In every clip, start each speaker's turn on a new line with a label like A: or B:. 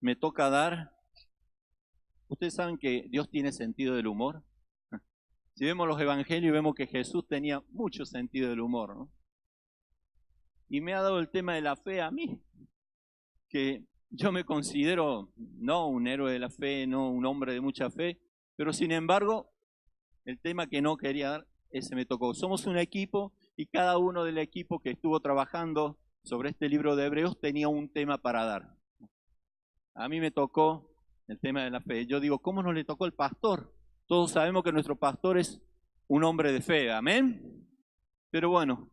A: me toca dar. Ustedes saben que Dios tiene sentido del humor. Si vemos los evangelios vemos que Jesús tenía mucho sentido del humor, ¿no? Y me ha dado el tema de la fe a mí, que yo me considero no un héroe de la fe, no un hombre de mucha fe, pero sin embargo, el tema que no quería dar, ese me tocó. Somos un equipo y cada uno del equipo que estuvo trabajando sobre este libro de Hebreos tenía un tema para dar. A mí me tocó el tema de la fe. Yo digo, ¿cómo no le tocó al pastor? Todos sabemos que nuestro pastor es un hombre de fe, amén. Pero bueno,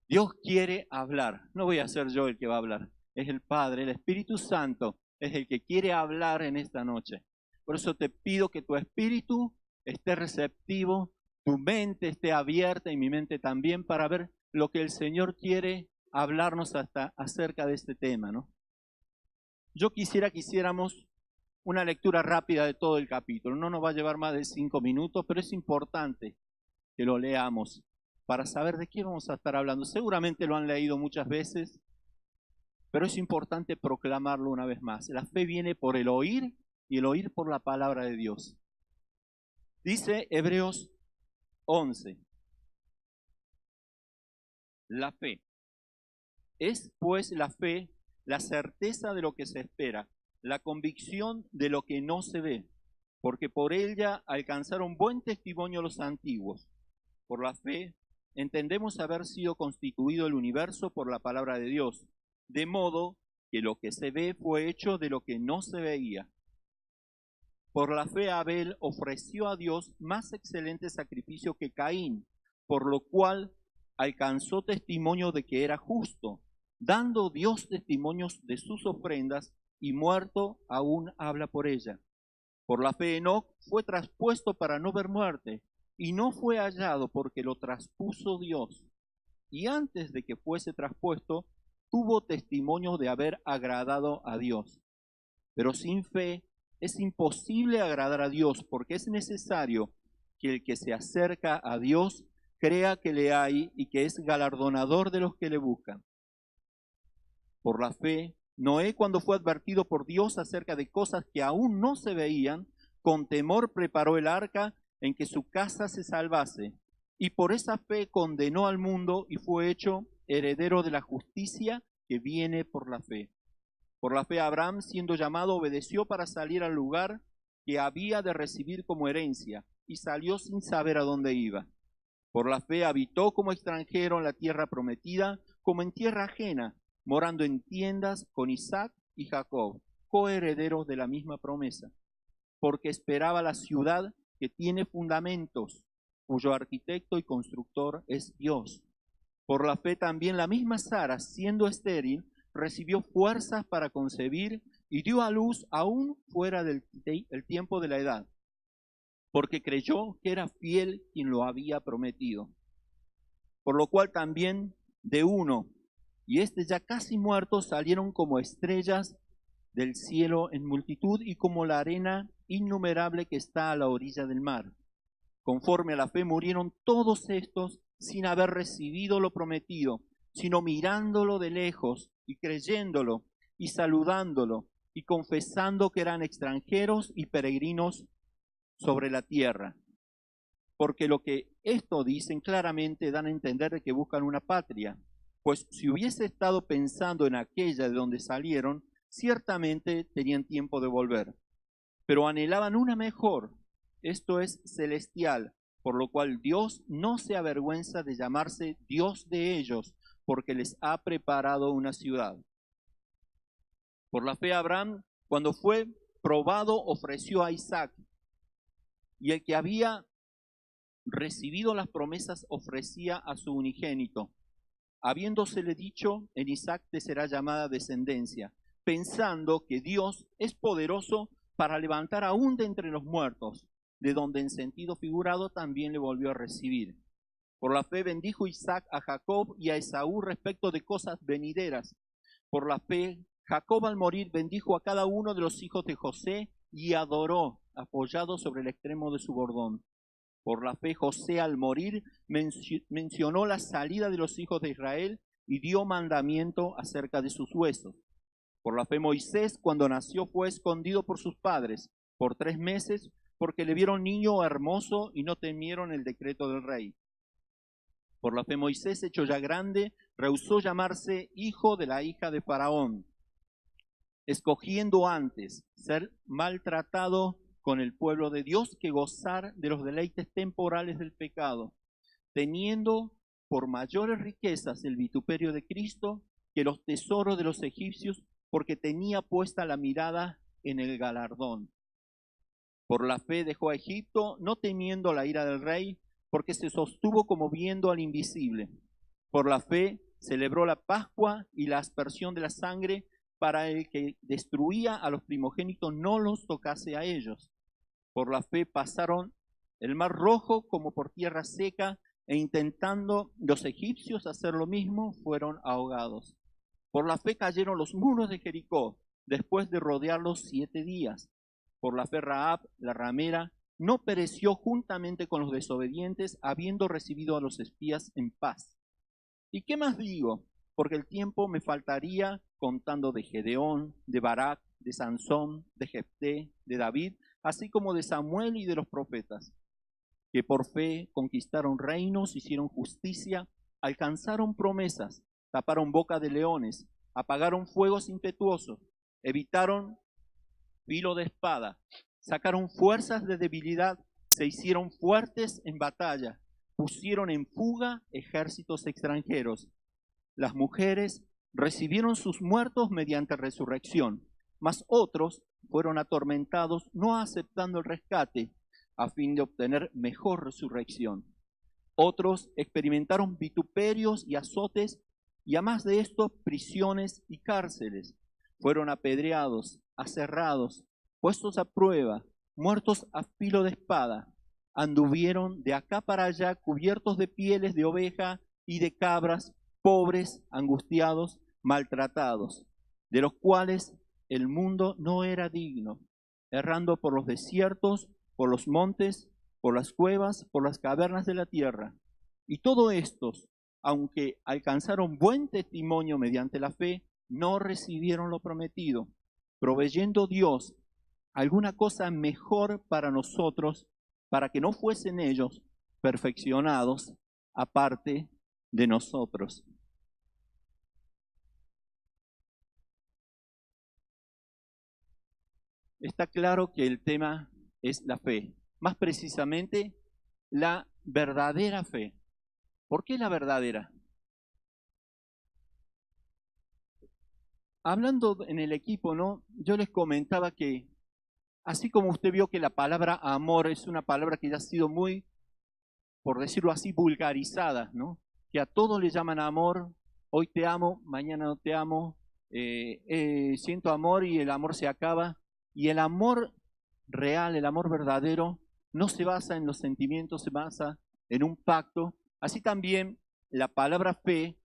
A: Dios quiere hablar. No voy a ser yo el que va a hablar. Es el Padre, el Espíritu Santo, es el que quiere hablar en esta noche. Por eso te pido que tu espíritu esté receptivo, tu mente esté abierta y mi mente también para ver lo que el Señor quiere hablarnos hasta acerca de este tema, ¿no? Yo quisiera que hiciéramos una lectura rápida de todo el capítulo. No nos va a llevar más de 5 minutos, pero es importante que lo leamos para saber de qué vamos a estar hablando. Seguramente lo han leído muchas veces, pero es importante proclamarlo una vez más. La fe viene por el oír y el oír por la palabra de Dios. Dice Hebreos 11. La fe. Es pues la fe la certeza de lo que se espera, la convicción de lo que no se ve, porque por ella alcanzaron buen testimonio los antiguos. Por la fe entendemos haber sido constituido el universo por la palabra de Dios, de modo que lo que se ve fue hecho de lo que no se veía. Por la fe Abel ofreció a Dios más excelente sacrificio que Caín, por lo cual alcanzó testimonio de que era justo, dando Dios testimonios de sus ofrendas, y muerto aún habla por ella. Por la fe Enoc fue traspuesto para no ver muerte, y no fue hallado porque lo traspuso Dios. Y antes de que fuese traspuesto, tuvo testimonio de haber agradado a Dios. Pero sin fe es imposible agradar a Dios, porque es necesario que el que se acerca a Dios crea que le hay y que es galardonador de los que le buscan. Por la fe, Noé, cuando fue advertido por Dios acerca de cosas que aún no se veían, con temor preparó el arca en que su casa se salvase, y por esa fe condenó al mundo y fue hecho heredero de la justicia que viene por la fe. Por la fe Abraham, siendo llamado, obedeció para salir al lugar que había de recibir como herencia, y salió sin saber a dónde iba. Por la fe habitó como extranjero en la tierra prometida, como en tierra ajena, morando en tiendas con Isaac y Jacob, coherederos de la misma promesa, porque esperaba la ciudad que tiene fundamentos, cuyo arquitecto y constructor es Dios. Por la fe también la misma Sara, siendo estéril, recibió fuerzas para concebir y dio a luz aún fuera del tiempo de la edad, porque creyó que era fiel quien lo había prometido. Por lo cual también de uno, y este ya casi muerto, salieron como estrellas del cielo en multitud y como la arena innumerable que está a la orilla del mar. Conforme a la fe murieron todos estos sin haber recibido lo prometido, sino mirándolo de lejos y creyéndolo y saludándolo y confesando que eran extranjeros y peregrinos sobre la tierra. Porque lo que esto dicen claramente dan a entender que buscan una patria, pues si hubiese estado pensando en aquella de donde salieron, ciertamente tenían tiempo de volver. Pero anhelaban una mejor, esto es celestial, por lo cual Dios no se avergüenza de llamarse Dios de ellos, porque les ha preparado una ciudad. Por la fe Abraham, cuando fue probado, ofreció a Isaac, y el que había recibido las promesas ofrecía a su unigénito, habiéndosele dicho, en Isaac te será llamada descendencia, pensando que Dios es poderoso para levantar aún de entre los muertos, de donde en sentido figurado también le volvió a recibir. Por la fe bendijo Isaac a Jacob y a Esaú respecto de cosas venideras. Por la fe, Jacob al morir bendijo a cada uno de los hijos de José y adoró, apoyado sobre el extremo de su bordón. Por la fe, José al morir mencionó la salida de los hijos de Israel y dio mandamiento acerca de sus huesos. Por la fe Moisés, cuando nació, fue escondido por sus padres por 3 meses, porque le vieron niño hermoso y no temieron el decreto del rey. Por la fe Moisés, hecho ya grande, rehusó llamarse hijo de la hija de Faraón, escogiendo antes ser maltratado con el pueblo de Dios que gozar de los deleites temporales del pecado, teniendo por mayores riquezas el vituperio de Cristo que los tesoros de los egipcios, porque tenía puesta la mirada en el galardón. Por la fe dejó a Egipto, no temiendo la ira del rey, porque se sostuvo como viendo al invisible. Por la fe celebró la Pascua y la aspersión de la sangre, para el que destruía a los primogénitos no los tocase a ellos. Por la fe pasaron el mar rojo como por tierra seca, e intentando los egipcios hacer lo mismo, fueron ahogados. Por la fe cayeron los muros de Jericó, después de rodearlos 7 días. Por la fe Rahab, la ramera, no pereció juntamente con los desobedientes, habiendo recibido a los espías en paz. ¿Y qué más digo? Porque el tiempo me faltaría contando de Gedeón, de Barak, de Sansón, de Jefté, de David, así como de Samuel y de los profetas, que por fe conquistaron reinos, hicieron justicia, alcanzaron promesas, taparon boca de leones, apagaron fuegos impetuosos, evitaron filo de espada, sacaron fuerzas de debilidad, se hicieron fuertes en batalla, pusieron en fuga ejércitos extranjeros. Las mujeres recibieron sus muertos mediante resurrección, mas otros fueron atormentados no aceptando el rescate a fin de obtener mejor resurrección. Otros experimentaron vituperios y azotes, y a más de esto, prisiones y cárceles. Fueron apedreados, aserrados, puestos a prueba, muertos a filo de espada. Anduvieron de acá para allá cubiertos de pieles de oveja y de cabras, pobres, angustiados, maltratados, de los cuales el mundo no era digno, errando por los desiertos, por los montes, por las cuevas, por las cavernas de la tierra. Y todos estos, aunque alcanzaron buen testimonio mediante la fe, no recibieron lo prometido, proveyendo Dios alguna cosa mejor para nosotros, para que no fuesen ellos perfeccionados aparte de nosotros. Está claro que el tema es la fe, más precisamente la verdadera fe. ¿Por qué la verdadera? Hablando en el equipo, ¿no? Yo les comentaba que así como usted vio que la palabra amor es una palabra que ya ha sido muy, por decirlo así, vulgarizada, ¿no? Que a todos le llaman amor, hoy te amo, mañana no te amo, siento amor y el amor se acaba. Y el amor real, el amor verdadero, no se basa en los sentimientos, se basa en un pacto. Así también la palabra fe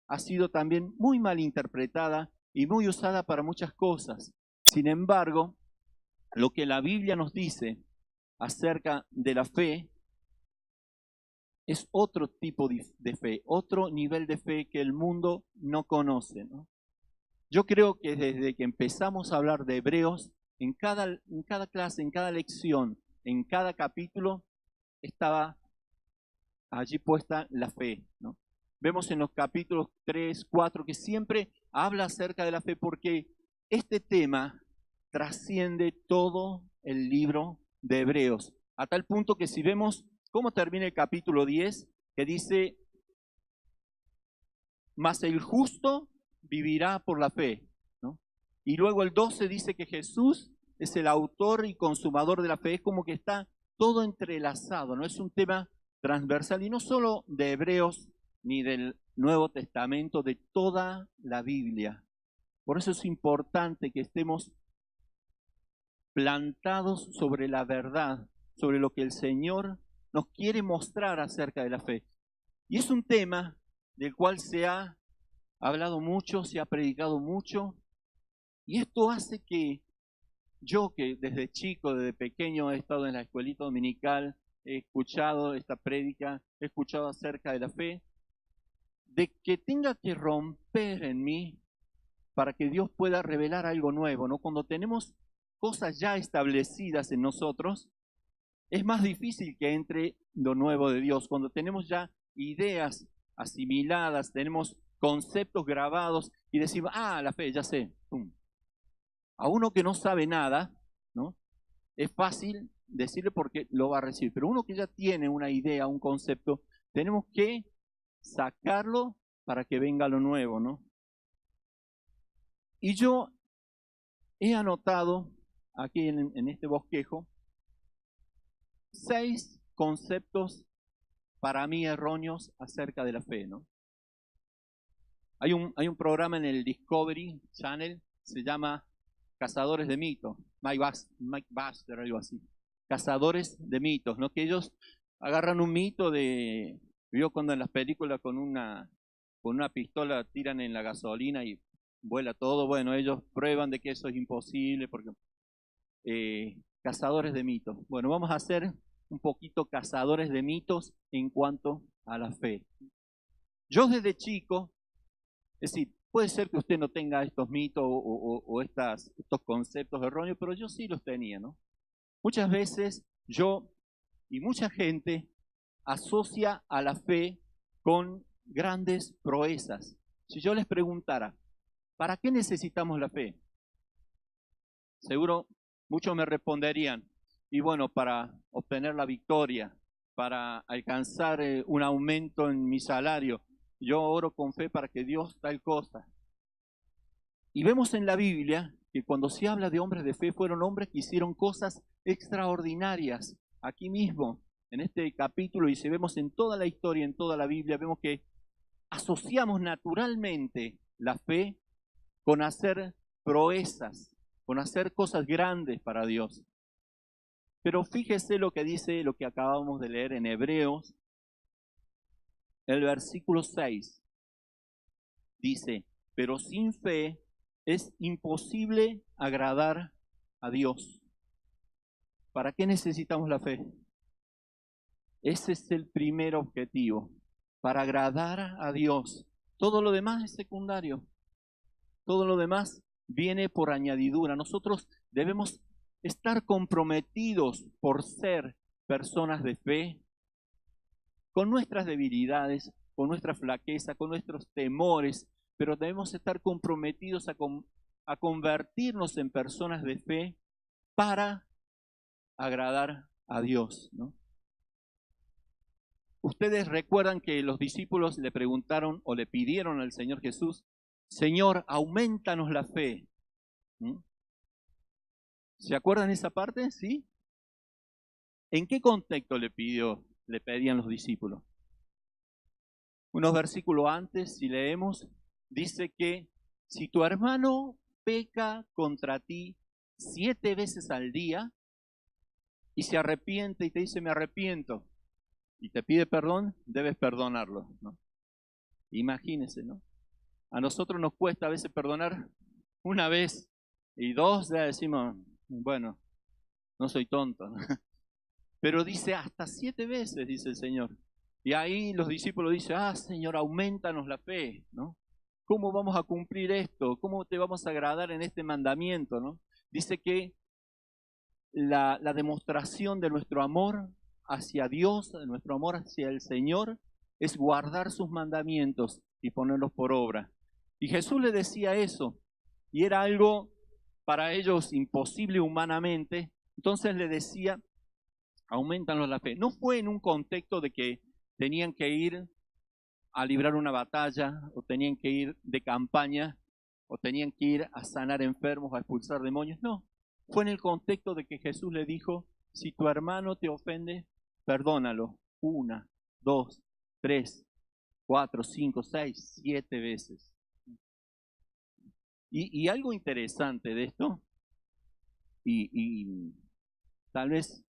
A: ha sido también muy mal interpretada y muy usada para muchas cosas. Sin embargo, lo que la Biblia nos dice acerca de la fe es otro tipo de fe, otro nivel de fe que el mundo no conoce, ¿no? Yo creo que desde que empezamos a hablar de Hebreos, en cada clase, en cada lección, en cada capítulo, estaba allí puesta la fe, ¿no? Vemos en los capítulos 3, 4 que siempre habla acerca de la fe, porque este tema trasciende todo el libro de Hebreos, a tal punto que si vemos cómo termina el capítulo 10, que dice, mas el justo vivirá por la fe, ¿no? Y luego el 12 dice que Jesús es el autor y consumador de la fe. Es como que está todo entrelazado, ¿no? Es un tema transversal, y no solo de Hebreos ni del Nuevo Testamento, de toda la Biblia. Por eso es importante que estemos plantados sobre la verdad, sobre lo que el Señor nos quiere mostrar acerca de la fe. Y es un tema del cual se ha hablado mucho, se ha predicado mucho, y esto hace que yo, que desde chico, desde pequeño he estado en la escuelita dominical, he escuchado esta prédica, he escuchado acerca de la fe, de que tenga que romper en mí para que Dios pueda revelar algo nuevo, ¿no? Cuando tenemos cosas ya establecidas en nosotros, es más difícil que entre lo nuevo de Dios. Cuando tenemos ya ideas asimiladas, tenemos conceptos grabados y decimos, la fe, ya sé. Pum. A uno que no sabe nada, ¿no? Es fácil decirle porque lo va a recibir, pero uno que ya tiene una idea, un concepto, tenemos que sacarlo para que venga lo nuevo, ¿no? Y yo he anotado aquí en este bosquejo 6 conceptos para mí erróneos acerca de la fe, ¿no? Hay un programa en el Discovery Channel, se llama Cazadores de Mitos, Mike Buster, algo así. Cazadores de mitos, ¿no? Que ellos agarran un mito vio cuando en las películas con una pistola tiran en la gasolina y vuela todo. Bueno, ellos prueban de que eso es imposible porque cazadores de mitos. Bueno, vamos a hacer un poquito cazadores de mitos en cuanto a la fe. Yo desde chico, es decir, puede ser que usted no tenga estos mitos o estos conceptos erróneos, pero yo sí los tenía, ¿no? Muchas veces yo y mucha gente asocia a la fe con grandes proezas. Si yo les preguntara, ¿para qué necesitamos la fe? Seguro muchos me responderían, y bueno, para obtener la victoria, para alcanzar un aumento en mi salario. Yo oro con fe para que Dios tal cosa. Y vemos en la Biblia que cuando se habla de hombres de fe, fueron hombres que hicieron cosas extraordinarias. Aquí mismo, en este capítulo, y si vemos en toda la historia, en toda la Biblia, vemos que asociamos naturalmente la fe con hacer proezas, con hacer cosas grandes para Dios. Pero fíjese lo que dice, lo que acabamos de leer en Hebreos, el versículo 6. Dice, pero sin fe es imposible agradar a Dios. ¿Para qué necesitamos la fe? Ese es el primer objetivo, para agradar a Dios. Todo lo demás es secundario. Todo lo demás viene por añadidura. Nosotros debemos estar comprometidos por ser personas de fe, con nuestras debilidades, con nuestra flaqueza, con nuestros temores, pero debemos estar comprometidos a convertirnos en personas de fe para agradar a Dios, ¿no? Ustedes recuerdan que los discípulos le preguntaron o le pidieron al Señor Jesús, Señor, aumentanos la fe. ¿Mm? ¿Se acuerdan esa parte? ¿Sí? ¿En qué contexto le pedían los discípulos? Unos versículos antes, si leemos, dice que si tu hermano peca contra ti 7 veces al día y se arrepiente y te dice me arrepiento y te pide perdón, debes perdonarlo, ¿no? Imagínense, ¿no? A nosotros nos cuesta a veces perdonar una vez y 2, ya decimos, bueno, no soy tonto, ¿no? Pero dice hasta 7 veces, dice el Señor. Y ahí los discípulos dicen, Señor, aumentanos la fe, ¿no? ¿Cómo vamos a cumplir esto? ¿Cómo te vamos a agradar en este mandamiento, ¿no? Dice que la demostración de nuestro amor hacia Dios, de nuestro amor hacia el Señor, es guardar sus mandamientos y ponerlos por obra. Y Jesús le decía eso, y era algo para ellos imposible humanamente. Entonces le decía, aumentanos la fe. No fue en un contexto de que tenían que ir a librar una batalla, o tenían que ir de campaña, o tenían que ir a sanar enfermos, a expulsar demonios. No, fue en el contexto de que Jesús le dijo, si tu hermano te ofende, perdónalo 1, 2, 3, 4, 5, 6, 7 veces. Y algo interesante de esto, y tal vez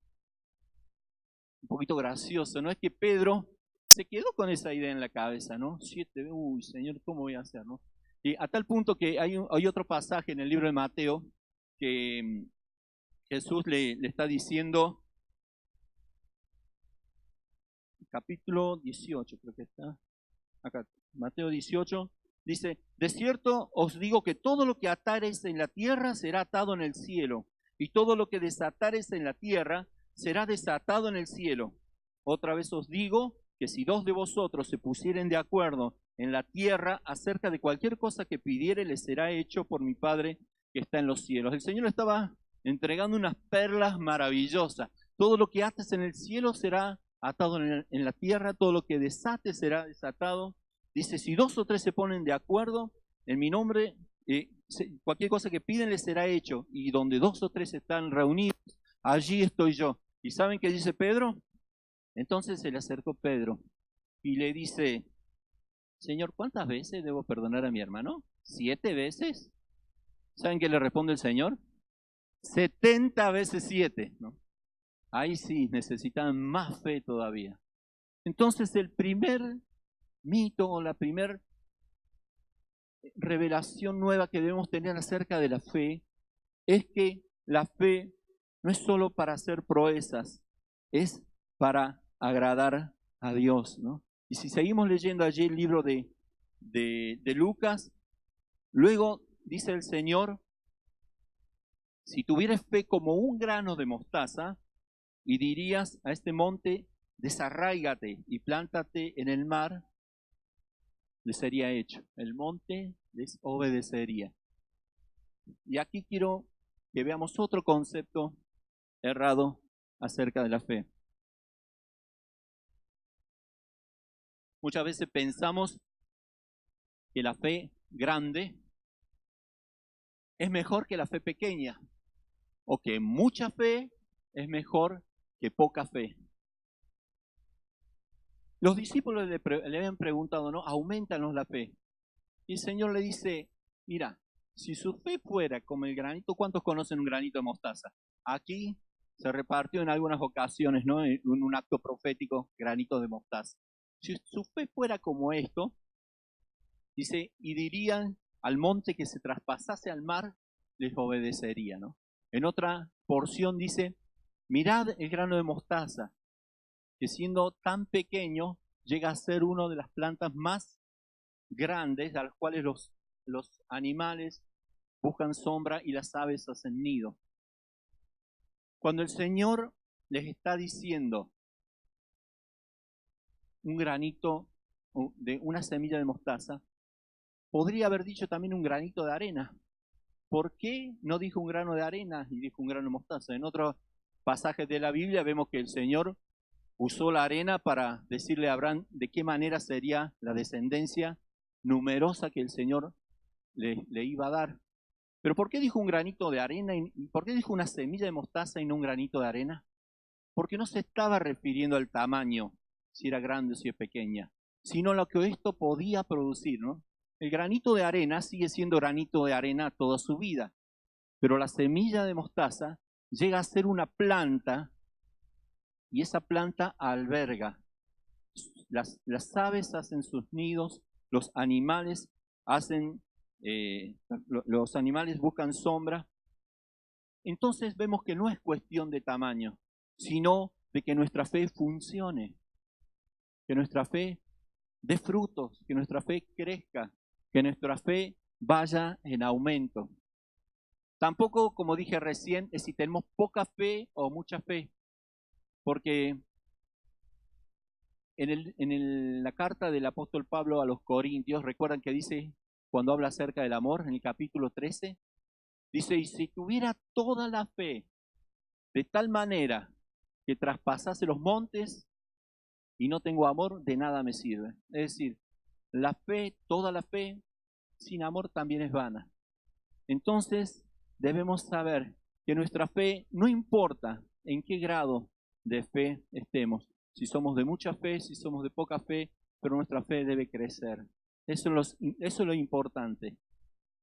A: un poquito gracioso, ¿no? Es que Pedro se quedó con esa idea en la cabeza, ¿no? 7, uy, Señor, ¿cómo voy a hacer, no? Y a tal punto que hay otro pasaje en el libro de Mateo que Jesús le está diciendo, capítulo 18, creo que está acá, Mateo 18, Dice, de cierto os digo que todo lo que atareis en la tierra será atado en el cielo, y todo lo que desatareis en la tierra será desatado en el cielo. Otra vez os digo que si dos de vosotros se pusieren de acuerdo en la tierra acerca de cualquier cosa que pidiere, les será hecho por mi Padre que está en los cielos. El Señor estaba entregando unas perlas maravillosas. Todo lo que ates en el cielo será atado en la tierra, todo lo que desates será desatado. Dice, si dos o tres se ponen de acuerdo en mi nombre, cualquier cosa que piden les será hecho. Y donde dos o tres están reunidos, allí estoy yo. ¿Y saben qué dice Pedro? Entonces se le acercó Pedro y le dice, Señor, ¿cuántas veces debo perdonar a mi hermano? ¿7 veces? ¿Saben qué le responde el Señor? 70 veces 7, ¿no? Ahí sí necesitan más fe todavía. Entonces el primer mito o la primera revelación nueva que debemos tener acerca de la fe es que la fe no es solo para hacer proezas, es para agradar a Dios, ¿no? Y si seguimos leyendo allí el libro de Lucas, luego dice el Señor, si tuvieras fe como un grano de mostaza, y dirías a este monte, desarráigate y plántate en el mar, les sería hecho. El monte les obedecería. Y aquí quiero que veamos otro concepto errado acerca de la fe. Muchas veces pensamos que la fe grande es mejor que la fe pequeña, o que mucha fe es mejor que poca fe. Los discípulos le habían preguntado, ¿no? Aumentanos la fe. Y el Señor le dice, mira, si su fe fuera como el granito, ¿cuántos conocen un granito de mostaza? Aquí se repartió en algunas ocasiones, ¿no? En un acto profético, granitos de mostaza. Si su fe fuera como esto, dice, y dirían al monte que se traspasase al mar, les obedecería, ¿no? En otra porción dice, mirad el grano de mostaza, que siendo tan pequeño, llega a ser una de las plantas más grandes a las cuales los animales buscan sombra y las aves hacen nido. Cuando el Señor les está diciendo un granito de una semilla de mostaza, podría haber dicho también un granito de arena. ¿Por qué no dijo un grano de arena y dijo un grano de mostaza? En otros pasajes de la Biblia vemos que el Señor usó la arena para decirle a Abraham de qué manera sería la descendencia numerosa que el Señor le iba a dar. Pero ¿por qué dijo un granito de arena y por qué dijo una semilla de mostaza y no un granito de arena? Porque no se estaba refiriendo al tamaño, si era grande o si es pequeña, sino a lo que esto podía producir, ¿no? El granito de arena sigue siendo granito de arena toda su vida, pero la semilla de mostaza llega a ser una planta y esa planta alberga. Las aves hacen sus nidos, los animales los animales buscan sombra. Entonces vemos que no es cuestión de tamaño, sino de que nuestra fe funcione, que nuestra fe dé frutos, que nuestra fe crezca, que nuestra fe vaya en aumento. Tampoco, como dije recién, es si tenemos poca fe o mucha fe, porque la carta del apóstol Pablo a los Corintios, recuerdan que dice, cuando habla acerca del amor, en el capítulo 13, dice, y si tuviera toda la fe de tal manera que traspasase los montes y no tengo amor, de nada me sirve. Es decir, la fe, toda la fe, sin amor también es vana. Entonces, debemos saber que nuestra fe, no importa en qué grado de fe estemos, si somos de mucha fe, si somos de poca fe, pero nuestra fe debe crecer. Eso es lo importante.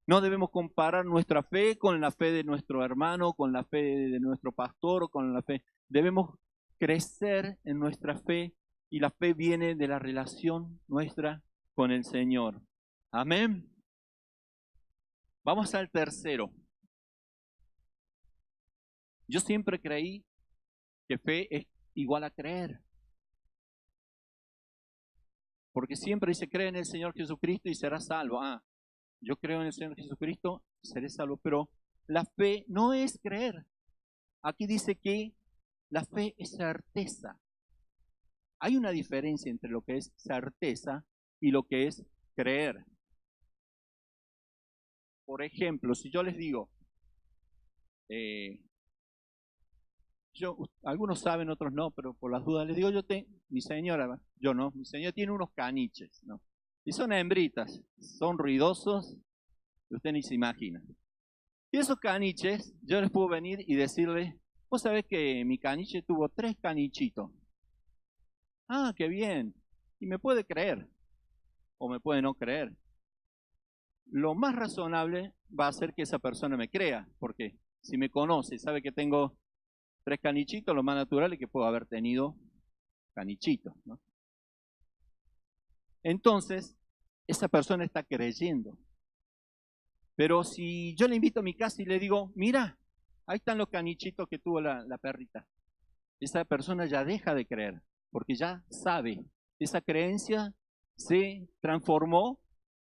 A: No debemos comparar nuestra fe con la fe de nuestro hermano, con la fe de nuestro pastor o con la fe. Debemos crecer en nuestra fe y la fe viene de la relación nuestra con el Señor. Amén. Vamos al tercero. Yo siempre creí que fe es igual a creer. Porque siempre dice, cree en el Señor Jesucristo y serás salvo. Ah, yo creo en el Señor Jesucristo, seré salvo. Pero la fe no es creer. Aquí dice que la fe es certeza. Hay una diferencia entre lo que es certeza y lo que es creer. Por ejemplo, si yo les digo, algunos saben, otros no, pero por las dudas les digo, mi señora tiene unos caniches, ¿no? Y son hembritas, son ruidosos, usted ni se imagina. Y esos caniches, yo les puedo venir y decirle, vos sabés que mi caniche tuvo 3 canichitos. Ah, qué bien. Y me puede creer, o me puede no creer. Lo más razonable va a ser que esa persona me crea, porque si me conoce, sabe que tengo 3 canichitos, lo más natural es que puedo haber tenido canichitos, ¿no? Entonces, esa persona está creyendo. Pero si yo le invito a mi casa y le digo, mira, ahí están los canichitos que tuvo la perrita, esa persona ya deja de creer, porque ya sabe, esa creencia se transformó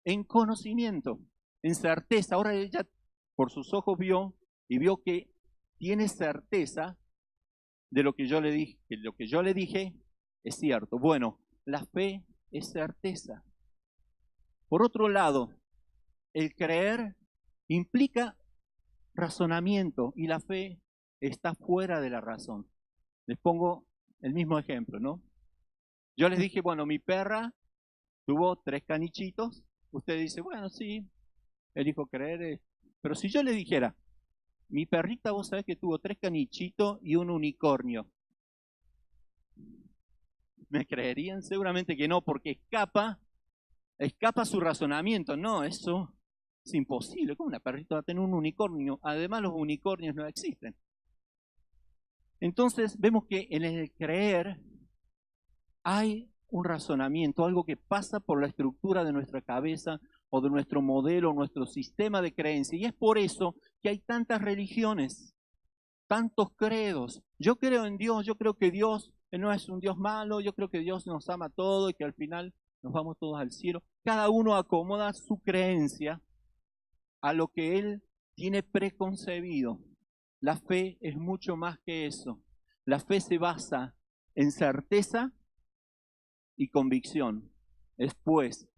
A: en conocimiento, en certeza. Ahora ella por sus ojos vio y vio que tiene certeza de lo que yo le dije, que lo que yo le dije es cierto. Bueno, la fe es certeza. Por otro lado, el creer implica razonamiento y la fe está fuera de la razón. Les pongo el mismo ejemplo, ¿no? Yo les dije, bueno, mi perra tuvo 3 canichitos. Usted dice, bueno, sí, elijo creer. Pero si yo le dijera, mi perrita, vos sabés que tuvo 3 canichitos y un unicornio, ¿me creerían? Seguramente que no, porque escapa su razonamiento. No, eso es imposible. ¿Cómo una perrita va a tener un unicornio? Además, los unicornios no existen. Entonces, vemos que en el creer hay un razonamiento, algo que pasa por la estructura de nuestra cabeza o de nuestro modelo, nuestro sistema de creencia. Y es por eso que hay tantas religiones, tantos credos. Yo creo en Dios, yo creo que Dios no es un Dios malo, yo creo que Dios nos ama a todos y que al final nos vamos todos al cielo. Cada uno acomoda su creencia a lo que él tiene preconcebido. La fe es mucho más que eso. La fe se basa en certeza y convicción. Es pues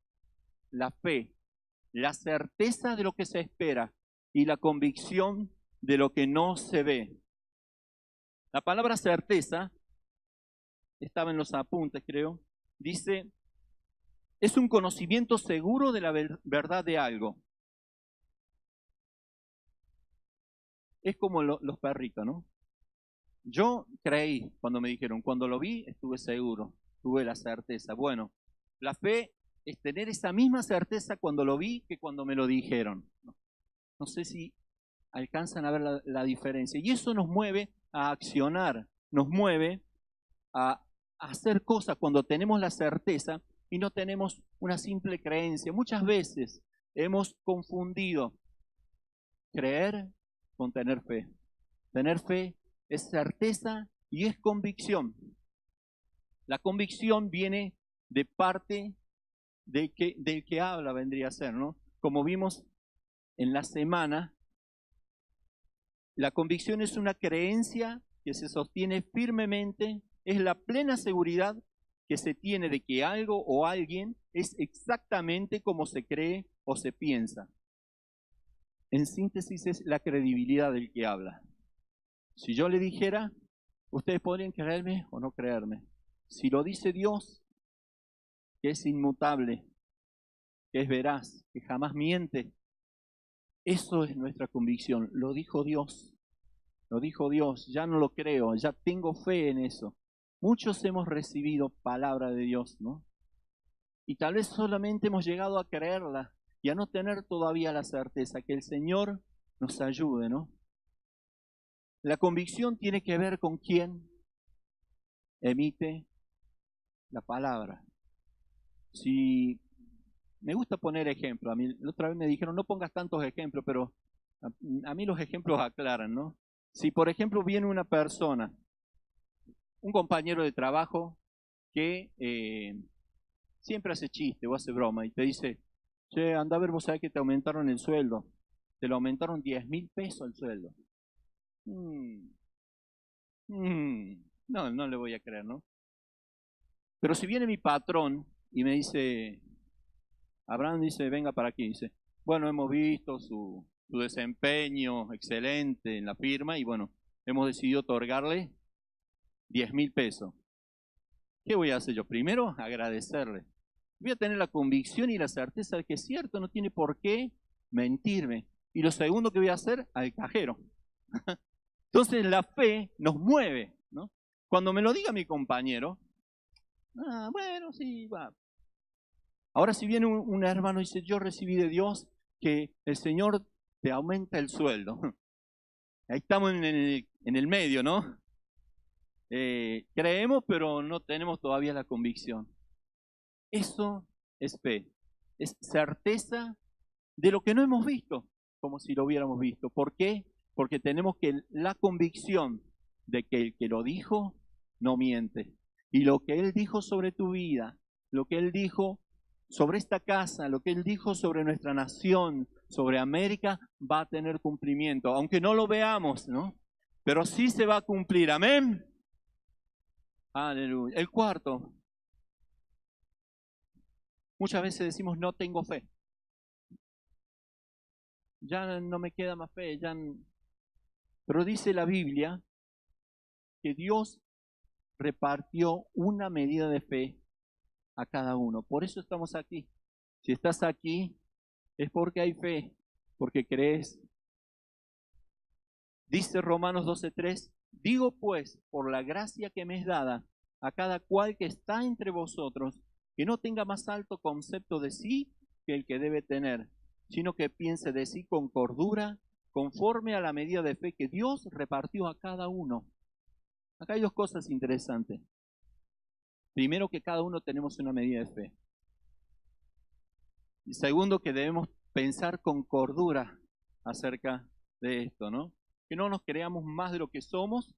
A: la fe, la certeza de lo que se espera y la convicción de lo que no se ve. La palabra certeza, estaba en los apuntes creo, dice, es un conocimiento seguro de la verdad de algo. Es como los perritos, ¿no? Yo creí cuando me dijeron, cuando lo vi estuve seguro, tuve la certeza. Bueno, la fe es tener esa misma certeza cuando lo vi que cuando me lo dijeron. No sé si alcanzan a ver la diferencia. Y eso nos mueve a accionar, nos mueve a hacer cosas cuando tenemos la certeza y no tenemos una simple creencia. Muchas veces hemos confundido creer con tener fe. Tener fe es certeza y es convicción. La convicción viene de parte del que habla, vendría a ser, ¿no? Como vimos en la semana, la convicción es una creencia que se sostiene firmemente, es la plena seguridad que se tiene de que algo o alguien es exactamente como se cree o se piensa. En síntesis es la credibilidad del que habla. Si yo le dijera, ustedes podrían creerme o no creerme. Si lo dice Dios, que es inmutable, que es veraz, que jamás miente, eso es nuestra convicción. Lo dijo Dios, ya no lo creo, ya tengo fe en eso. Muchos hemos recibido palabra de Dios, ¿no? Y tal vez solamente hemos llegado a creerla y a no tener todavía la certeza. Que el Señor nos ayude, ¿no? La convicción tiene que ver con quién emite la palabra. Si me gusta poner ejemplos, a mí la otra vez me dijeron no pongas tantos ejemplos, pero a mí los ejemplos aclaran, ¿no? Si por ejemplo viene una persona, un compañero de trabajo que siempre hace chiste o hace broma y te dice, che, anda a ver, vos sabés que te aumentaron el sueldo. Te lo aumentaron 10.000 pesos el sueldo. No, no le voy a creer, ¿no? Pero si viene mi patrón y me dice, Abraham dice, venga para aquí, dice, bueno, hemos visto su desempeño excelente en la firma y bueno, hemos decidido otorgarle 10.000 pesos. ¿Qué voy a hacer yo? Primero, agradecerle. Voy a tener la convicción y la certeza de que es cierto, no tiene por qué mentirme. Y lo segundo que voy a hacer, al cajero. Entonces la fe nos mueve, ¿no? Cuando me lo diga mi compañero, bueno, sí, va. Ahora si viene un hermano y dice, yo recibí de Dios que el Señor te aumenta el sueldo. Ahí estamos en el medio, ¿no? Creemos, pero no tenemos todavía la convicción. Eso es fe, es certeza de lo que no hemos visto, como si lo hubiéramos visto. ¿Por qué? Porque tenemos la convicción de que el que lo dijo no miente. Y lo que Él dijo sobre tu vida, lo que Él dijo sobre esta casa, lo que Él dijo sobre nuestra nación, sobre América, va a tener cumplimiento, aunque no lo veamos, ¿no? Pero sí se va a cumplir, amén. Aleluya. El cuarto, muchas veces decimos no tengo fe. Ya no me queda más fe, pero dice la Biblia que Dios repartió una medida de fe a cada uno. Por eso estamos aquí. Si estás aquí es porque hay fe, porque crees. Dice Romanos 12:3, digo pues, por la gracia que me es dada, a cada cual que está entre vosotros, que no tenga más alto concepto de sí que el que debe tener, sino que piense de sí con cordura, conforme a la medida de fe que Dios repartió a cada uno. Acá hay dos cosas interesantes. Primero, que cada uno tenemos una medida de fe. Y segundo, que debemos pensar con cordura acerca de esto, ¿no? Que no nos creamos más de lo que somos,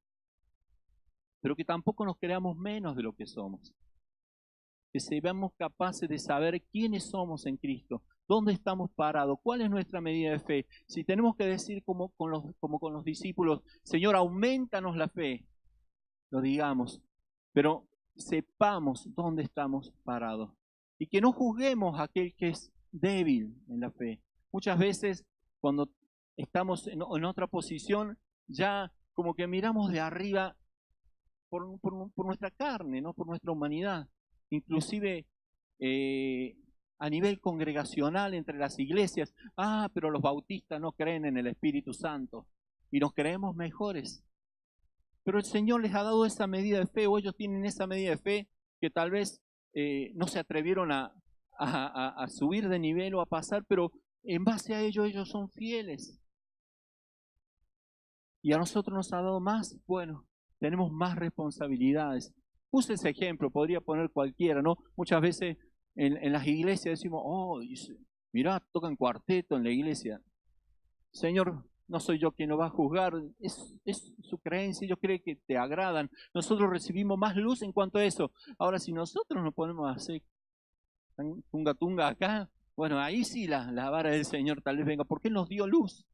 A: pero que tampoco nos creamos menos de lo que somos. Que seamos capaces de saber quiénes somos en Cristo, dónde estamos parados, cuál es nuestra medida de fe. Si tenemos que decir como con los discípulos, Señor, aumentanos la fe, lo digamos, pero sepamos dónde estamos parados. Y que no juzguemos a aquel que es débil en la fe. Muchas veces cuando estamos en otra posición, ya como que miramos de arriba por nuestra carne, ¿no? Por nuestra humanidad. Inclusive a nivel congregacional entre las iglesias, pero los bautistas no creen en el Espíritu Santo y nos creemos mejores. Pero el Señor les ha dado esa medida de fe, o ellos tienen esa medida de fe que tal vez no se atrevieron a subir de nivel o a pasar, pero en base a ello ellos son fieles. Y a nosotros nos ha dado más, bueno, tenemos más responsabilidades. Puse ese ejemplo, podría poner cualquiera, ¿no? Muchas veces en las iglesias decimos, mirá, tocan cuarteto en la iglesia. Señor, no soy yo quien lo va a juzgar, es su creencia, ellos creen que te agradan. Nosotros recibimos más luz en cuanto a eso. Ahora, si nosotros nos ponemos a hacer tunga acá, bueno, ahí sí la vara del Señor tal vez venga, porque Él nos dio luz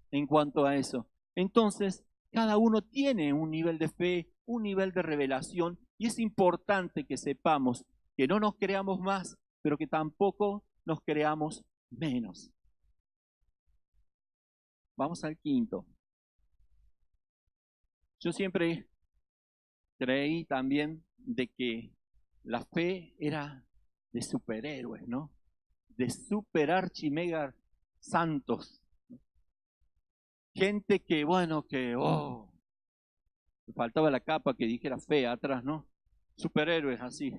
A: en cuanto a eso. Entonces, cada uno tiene un nivel de fe, un nivel de revelación, y es importante que sepamos que no nos creamos más, pero que tampoco nos creamos menos. Vamos al quinto. Yo siempre creí también de que la fe era de superhéroes, ¿no? De super archimega santos. Gente que, bueno, me faltaba la capa que dijera fe atrás, ¿no? Superhéroes así.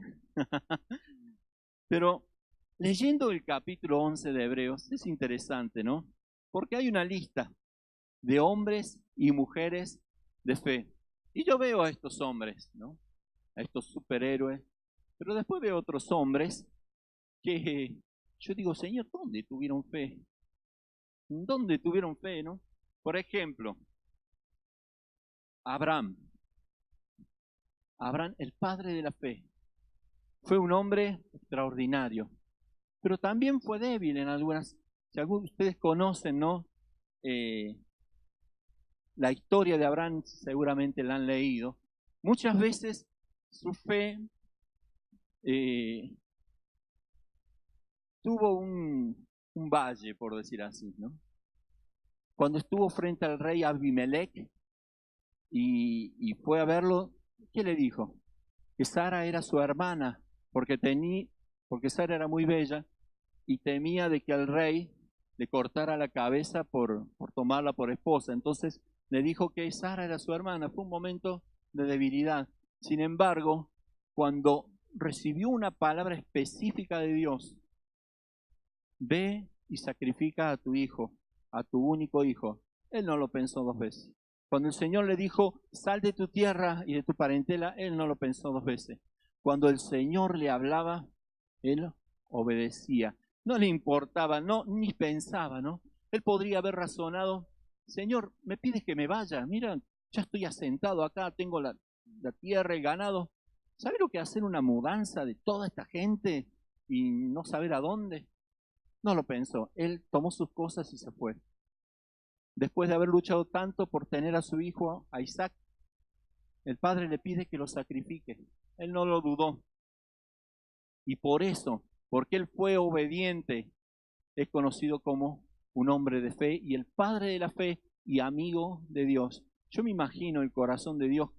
A: Pero leyendo el capítulo 11 de Hebreos es interesante, ¿no? Porque hay una lista de hombres y mujeres de fe. Y yo veo a estos hombres, ¿no? A estos superhéroes. Pero después veo otros hombres que yo digo, Señor, ¿dónde tuvieron fe? ¿Dónde tuvieron fe, no? Por ejemplo, Abraham, el padre de la fe. Fue un hombre extraordinario, pero también fue débil en algunas. Si algunos de ustedes conocen, ¿no? La historia de Abraham, seguramente la han leído. Muchas veces su fe tuvo un valle, por decir así, ¿no? Cuando estuvo frente al rey Abimelech y fue a verlo, ¿qué le dijo? Que Sara era su hermana, porque Sara era muy bella y temía de que al rey le cortara la cabeza por tomarla por esposa. Entonces le dijo que Sara era su hermana. Fue un momento de debilidad. Sin embargo, cuando recibió una palabra específica de Dios, ve y sacrifica a tu hijo, a tu único hijo, él no lo pensó dos veces. Cuando el Señor le dijo, sal de tu tierra y de tu parentela, él no lo pensó dos veces. Cuando el Señor le hablaba, él obedecía. No le importaba, no, ni pensaba, ¿no? Él podría haber razonado, Señor, me pides que me vaya, mira, ya estoy asentado acá, tengo la tierra, el ganado. ¿Sabe lo que hacer una mudanza de toda esta gente y no saber a dónde? No lo pensó, él tomó sus cosas y se fue. Después de haber luchado tanto por tener a su hijo, a Isaac, el padre le pide que lo sacrifique. Él no lo dudó. Y por eso, porque él fue obediente, es conocido como un hombre de fe y el padre de la fe y amigo de Dios. Yo me imagino el corazón de Dios,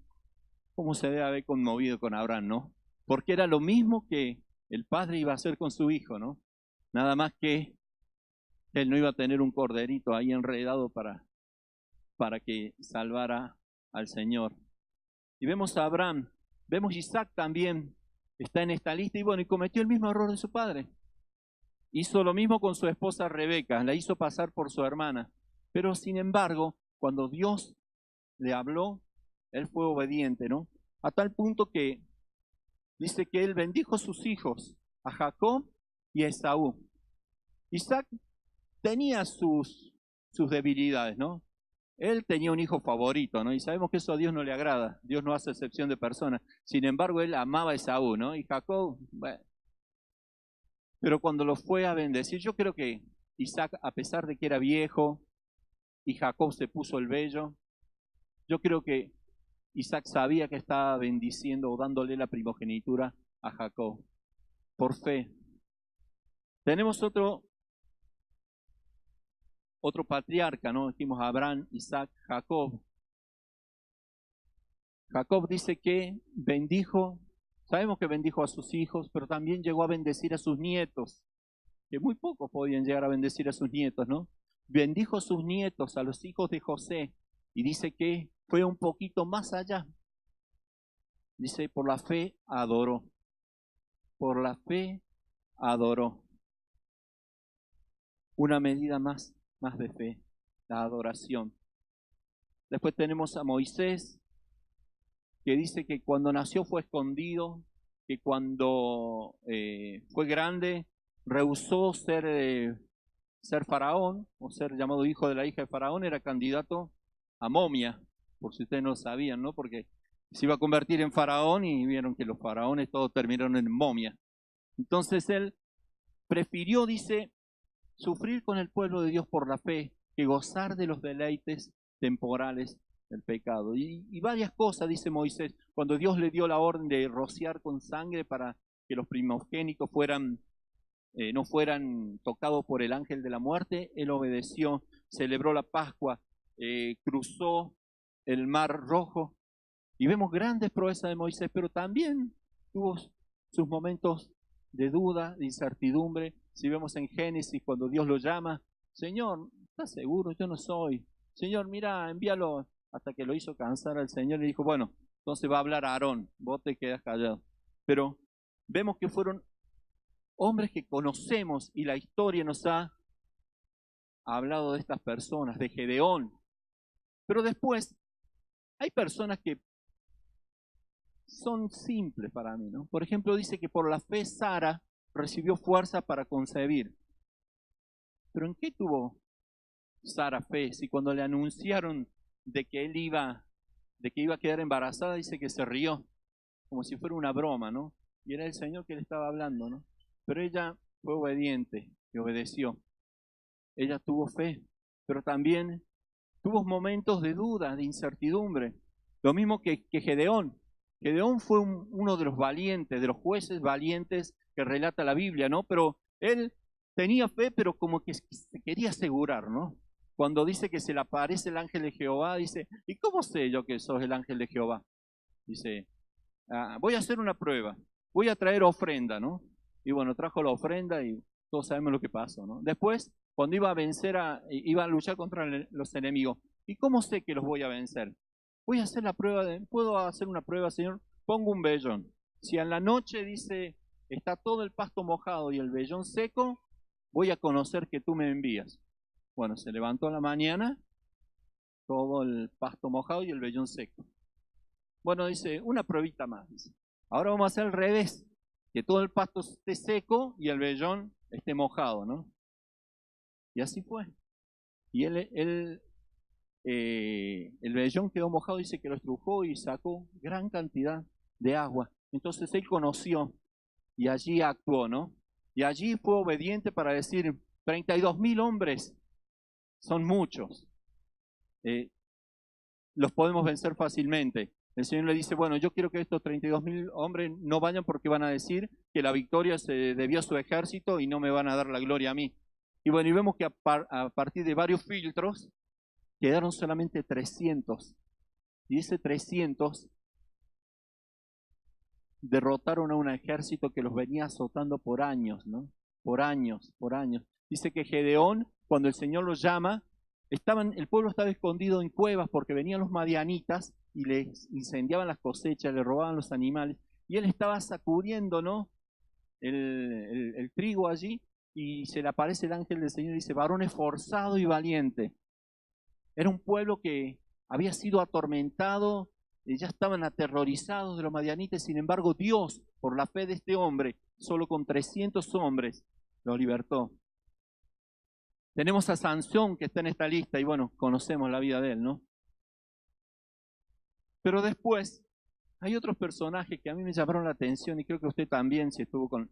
A: cómo se debe haber conmovido con Abraham, ¿no? Porque era lo mismo que el padre iba a hacer con su hijo, ¿no? Nada más que él no iba a tener un corderito ahí enredado para que salvara al Señor. Y vemos a Abraham, vemos a Isaac también, está en esta lista y bueno, y cometió el mismo error de su padre. Hizo lo mismo con su esposa Rebeca, la hizo pasar por su hermana. Pero sin embargo, cuando Dios le habló, él fue obediente, ¿no? A tal punto que dice que él bendijo a sus hijos, a Jacob y a Esaú. Isaac tenía sus debilidades, ¿no? Él tenía un hijo favorito, ¿no? Y sabemos que eso a Dios no le agrada. Dios no hace excepción de personas. Sin embargo, él amaba a Esaú, ¿no? Y Jacob, bueno. Pero cuando lo fue a bendecir, yo creo que Isaac, a pesar de que era viejo y Jacob se puso el vello, yo creo que Isaac sabía que estaba bendiciendo o dándole la primogenitura a Jacob por fe. Tenemos otro patriarca, ¿no? Dijimos Abraham, Isaac, Jacob. Jacob dice que bendijo, sabemos que bendijo a sus hijos, pero también llegó a bendecir a sus nietos, que muy pocos podían llegar a bendecir a sus nietos, ¿no? Bendijo a sus nietos, a los hijos de José, y dice que fue un poquito más allá. Dice, por la fe adoró. Por la fe adoró. Una medida más de fe, la adoración. Después tenemos a Moisés, que dice que cuando nació fue escondido, que cuando fue grande rehusó ser faraón, o ser llamado hijo de la hija de faraón, era candidato a momia, por si ustedes no sabían, ¿no? Porque se iba a convertir en faraón y vieron que los faraones todos terminaron en momia. Entonces él prefirió, dice, sufrir con el pueblo de Dios por la fe que gozar de los deleites temporales del pecado. Y varias cosas, dice Moisés, cuando Dios le dio la orden de rociar con sangre para que los primogénitos no fueran tocados por el ángel de la muerte, él obedeció, celebró la Pascua, cruzó el Mar Rojo, y vemos grandes proezas de Moisés, pero también tuvo sus momentos de duda, de incertidumbre. Si vemos en Génesis, cuando Dios lo llama, Señor, ¿estás seguro? Yo no soy. Señor, mira, envíalo, hasta que lo hizo cansar al Señor y dijo, bueno, entonces va a hablar a Aarón, vos te quedas callado. Pero vemos que fueron hombres que conocemos y la historia nos ha hablado de estas personas, de Gedeón. Pero después hay personas que son simples para mí, ¿no? Por ejemplo, dice que por la fe Sara recibió fuerza para concebir. ¿Pero en qué tuvo Sara fe? Si cuando le anunciaron de que iba a quedar embarazada, dice que se rió, como si fuera una broma, ¿no? y era el Señor que le estaba hablando, ¿no? Pero ella fue obediente y obedeció. Ella tuvo fe, pero también tuvo momentos de duda, de incertidumbre. Lo mismo que Gedeón. Gedeón fue uno de los valientes, de los jueces valientes que relata la Biblia, ¿no? Pero él tenía fe, pero como que se quería asegurar, ¿no? Cuando dice que se le aparece el ángel de Jehová, dice, ¿y cómo sé yo que sos el ángel de Jehová? Dice, voy a hacer una prueba, voy a traer ofrenda, ¿no? Y bueno, trajo la ofrenda y todos sabemos lo que pasó, ¿no? Después, cuando iba a vencer, iba a luchar contra los enemigos, ¿y cómo sé que los voy a vencer? Voy a hacer la prueba, ¿puedo hacer una prueba, Señor? Pongo un vellón. Si en la noche dice, está todo el pasto mojado y el vellón seco, voy a conocer que tú me envías. Bueno, se levantó a la mañana, todo el pasto mojado y el vellón seco. Bueno, dice, una pruebita más. Dice. Ahora vamos a hacer al revés, que todo el pasto esté seco y el vellón esté mojado, ¿no? Y así fue. Y el vellón quedó mojado, dice que lo estrujó y sacó gran cantidad de agua. Entonces él conoció y allí actuó, ¿no? Y allí fue obediente para decir, 32.000 hombres son muchos. Los podemos vencer fácilmente. El Señor le dice, bueno, yo quiero que estos 32.000 hombres no vayan porque van a decir que la victoria se debió a su ejército y no me van a dar la gloria a mí. Y bueno, y vemos que a partir de varios filtros quedaron solamente 300. Y ese 300 derrotaron a un ejército que los venía azotando por años, ¿no? Por años, por años. Dice que Gedeón, cuando el Señor los llama, el pueblo estaba escondido en cuevas porque venían los madianitas y les incendiaban las cosechas, le robaban los animales, y él estaba sacudiendo, ¿no? el trigo allí, y se le aparece el ángel del Señor y dice, varón esforzado y valiente. Era un pueblo que había sido atormentado, ya estaban aterrorizados de los madianitas, sin embargo Dios, por la fe de este hombre, solo con 300 hombres, lo libertó. Tenemos a Sansón que está en esta lista y bueno, conocemos la vida de él, ¿no? Pero después hay otros personajes que a mí me llamaron la atención y creo que usted también, si estuvo con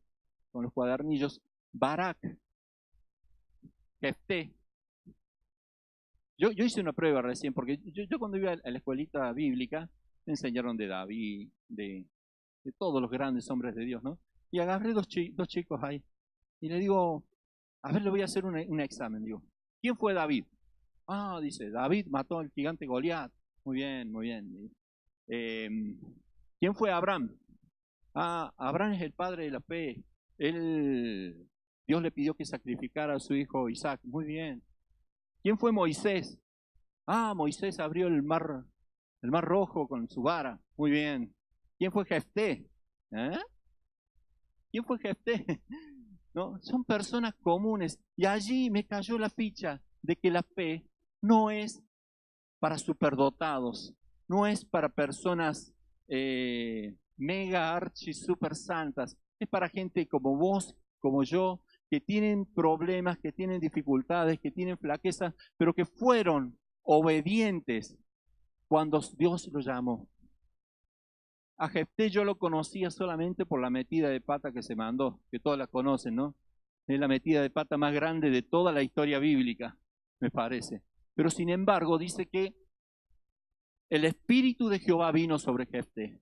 A: los cuadernillos. Barak, Jefté. Yo hice una prueba recién, porque yo cuando iba a la escuelita bíblica, me enseñaron de David, de todos los grandes hombres de Dios, ¿no? Y agarré dos chicos ahí y le digo, a ver, le voy a hacer un examen, digo. ¿Quién fue David? Ah, dice, David mató al gigante Goliat. Muy bien, muy bien. ¿Quién fue Abraham? Ah, Abraham es el padre de la fe. Dios le pidió que sacrificara a su hijo Isaac. Muy bien. ¿Quién fue Moisés? Ah, Moisés abrió el mar rojo con su vara. Muy bien. ¿Quién fue Jefté? ¿Eh? ¿Quién fue Jefté? ¿No? Son personas comunes. Y allí me cayó la ficha de que la fe no es para superdotados, no es para personas mega archi super santas, es para gente como vos, como yo, que tienen problemas, que tienen dificultades, que tienen flaquezas, pero que fueron obedientes cuando Dios los llamó. A Jefté yo lo conocía solamente por la metida de pata que se mandó, que todos la conocen, ¿no? Es la metida de pata más grande de toda la historia bíblica, me parece. Pero sin embargo dice que el Espíritu de Jehová vino sobre Jefté.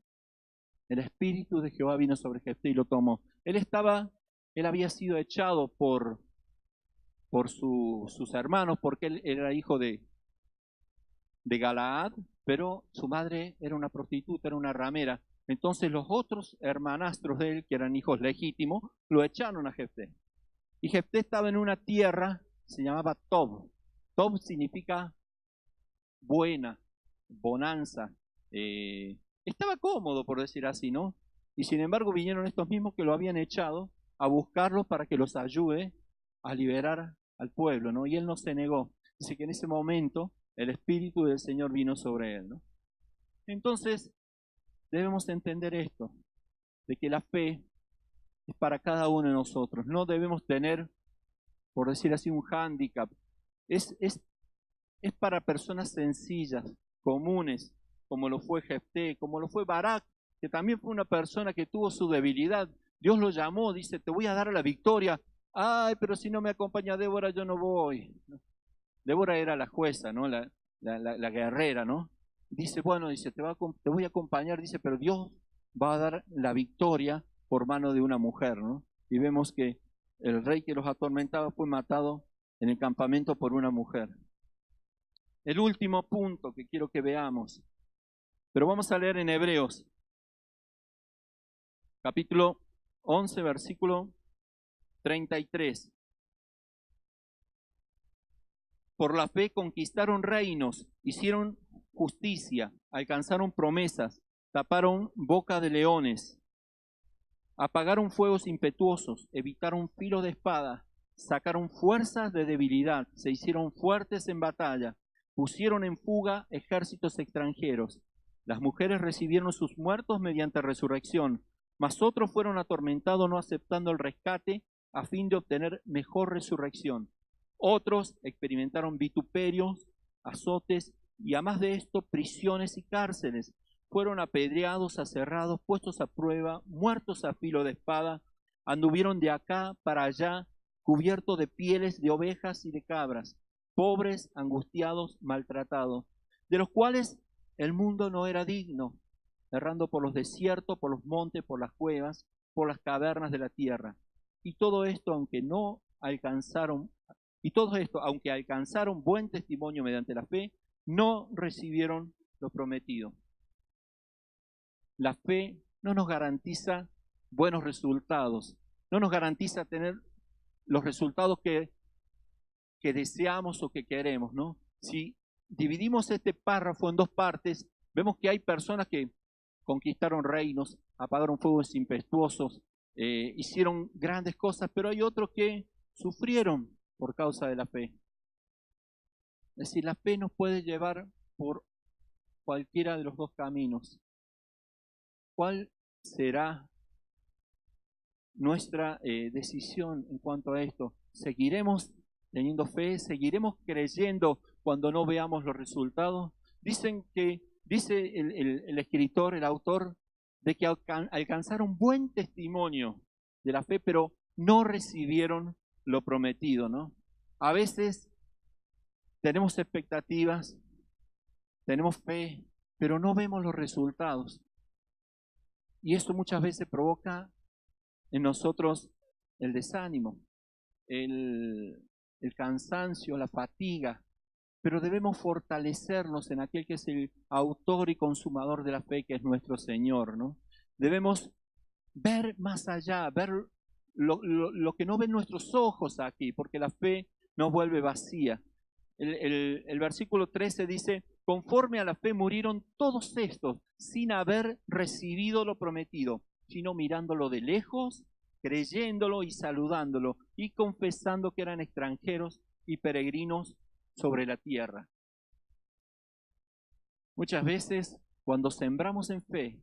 A: El Espíritu de Jehová vino sobre Jefté y lo tomó. Él había sido echado por sus hermanos porque él era hijo de Galaad, pero su madre era una prostituta, era una ramera. Entonces los otros hermanastros de él, que eran hijos legítimos, lo echaron a Jefté. Y Jefté estaba en una tierra, se llamaba Tob. Tob significa buena, bonanza. Estaba cómodo, por decir así, ¿no? Y sin embargo vinieron estos mismos que lo habían echado a buscarlo para que los ayude a liberar al pueblo, ¿no? Y él no se negó. Dice que en ese momento el Espíritu del Señor vino sobre él, ¿no? Entonces, debemos entender esto, de que la fe es para cada uno de nosotros. No debemos tener, por decir así, un hándicap. Es para personas sencillas, comunes, como lo fue Jefté, como lo fue Barak, que también fue una persona que tuvo su debilidad. Dios lo llamó, dice, te voy a dar la victoria. Ay, pero si no me acompaña Débora, yo no voy. Débora era la jueza, ¿no? La guerrera, ¿no? Dice, bueno, dice, te voy a acompañar, dice, pero Dios va a dar la victoria por mano de una mujer, ¿no? Y vemos que el rey que los atormentaba fue matado en el campamento por una mujer. El último punto que quiero que veamos, pero vamos a leer en Hebreos, capítulo 11, versículo 33. Por la fe conquistaron reinos, hicieron justicia, alcanzaron promesas, taparon boca de leones, apagaron fuegos impetuosos, evitaron filo de espada, sacaron fuerzas de debilidad, se hicieron fuertes en batalla, pusieron en fuga ejércitos extranjeros. Las mujeres recibieron sus muertos mediante resurrección, mas otros fueron atormentados no aceptando el rescate a fin de obtener mejor resurrección. Otros experimentaron vituperios, azotes y además de esto prisiones y cárceles. Fueron apedreados, aserrados, puestos a prueba, muertos a filo de espada, anduvieron de acá para allá, cubiertos de pieles de ovejas y de cabras, pobres, angustiados, maltratados, de los cuales el mundo no era digno, errando por los desiertos, por los montes, por las cuevas, por las cavernas de la tierra. Y todo esto, aunque alcanzaron buen testimonio mediante la fe, no recibieron lo prometido. La fe no nos garantiza buenos resultados, no nos garantiza tener los resultados que deseamos o que queremos, ¿no? Si dividimos este párrafo en dos partes, vemos que hay personas que conquistaron reinos, apagaron fuegos impetuosos, hicieron grandes cosas, pero hay otros que sufrieron por causa de la fe. Es decir, la fe nos puede llevar por cualquiera de los dos caminos. ¿Cuál será nuestra decisión en cuanto a esto? ¿Seguiremos teniendo fe? ¿Seguiremos creyendo cuando no veamos los resultados? Dice el escritor, el autor, de que alcanzaron buen testimonio de la fe, pero no recibieron lo prometido, ¿no? A veces tenemos expectativas, tenemos fe, pero no vemos los resultados. Y esto muchas veces provoca en nosotros el desánimo, el cansancio, la fatiga, pero debemos fortalecernos en aquel que es el autor y consumador de la fe, que es nuestro Señor, ¿no? Debemos ver más allá, ver lo que no ven nuestros ojos aquí, porque la fe nos vuelve vacía. El versículo 13 dice, conforme a la fe murieron todos estos sin haber recibido lo prometido, sino mirándolo de lejos, creyéndolo y saludándolo y confesando que eran extranjeros y peregrinos sobre la tierra. Muchas veces cuando sembramos en fe,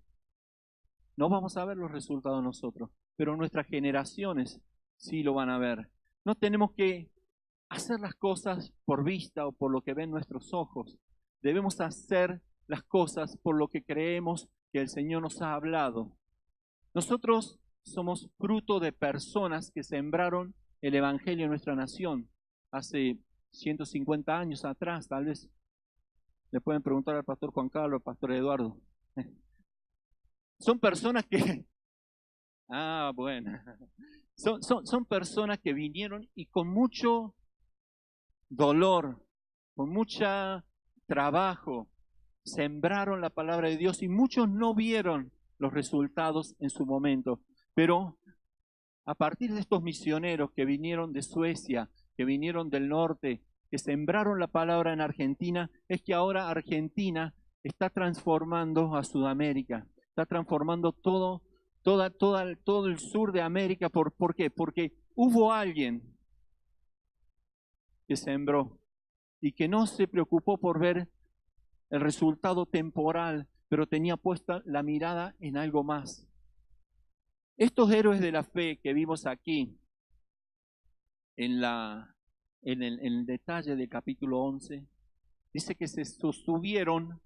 A: no vamos a ver los resultados nosotros, pero nuestras generaciones sí lo van a ver. No tenemos que hacer las cosas por vista o por lo que ven nuestros ojos. Debemos hacer las cosas por lo que creemos que el Señor nos ha hablado. Nosotros somos fruto de personas que sembraron el Evangelio en nuestra nación hace 150 años atrás. Tal vez le pueden preguntar al pastor Juan Carlos, al pastor Eduardo. Son personas que... bueno. Son personas que vinieron y con mucho dolor, con mucho trabajo, sembraron la palabra de Dios y muchos no vieron los resultados en su momento. Pero a partir de estos misioneros que vinieron de Suecia, que vinieron del norte, que sembraron la palabra en Argentina, es que ahora Argentina está transformando a Sudamérica, está transformando todo el sur de América. ¿Por qué? Porque hubo alguien que sembró y que no se preocupó por ver el resultado temporal, pero tenía puesta la mirada en algo más. Estos héroes de la fe que vimos aquí en el detalle del capítulo 11, dice que se sostuvieron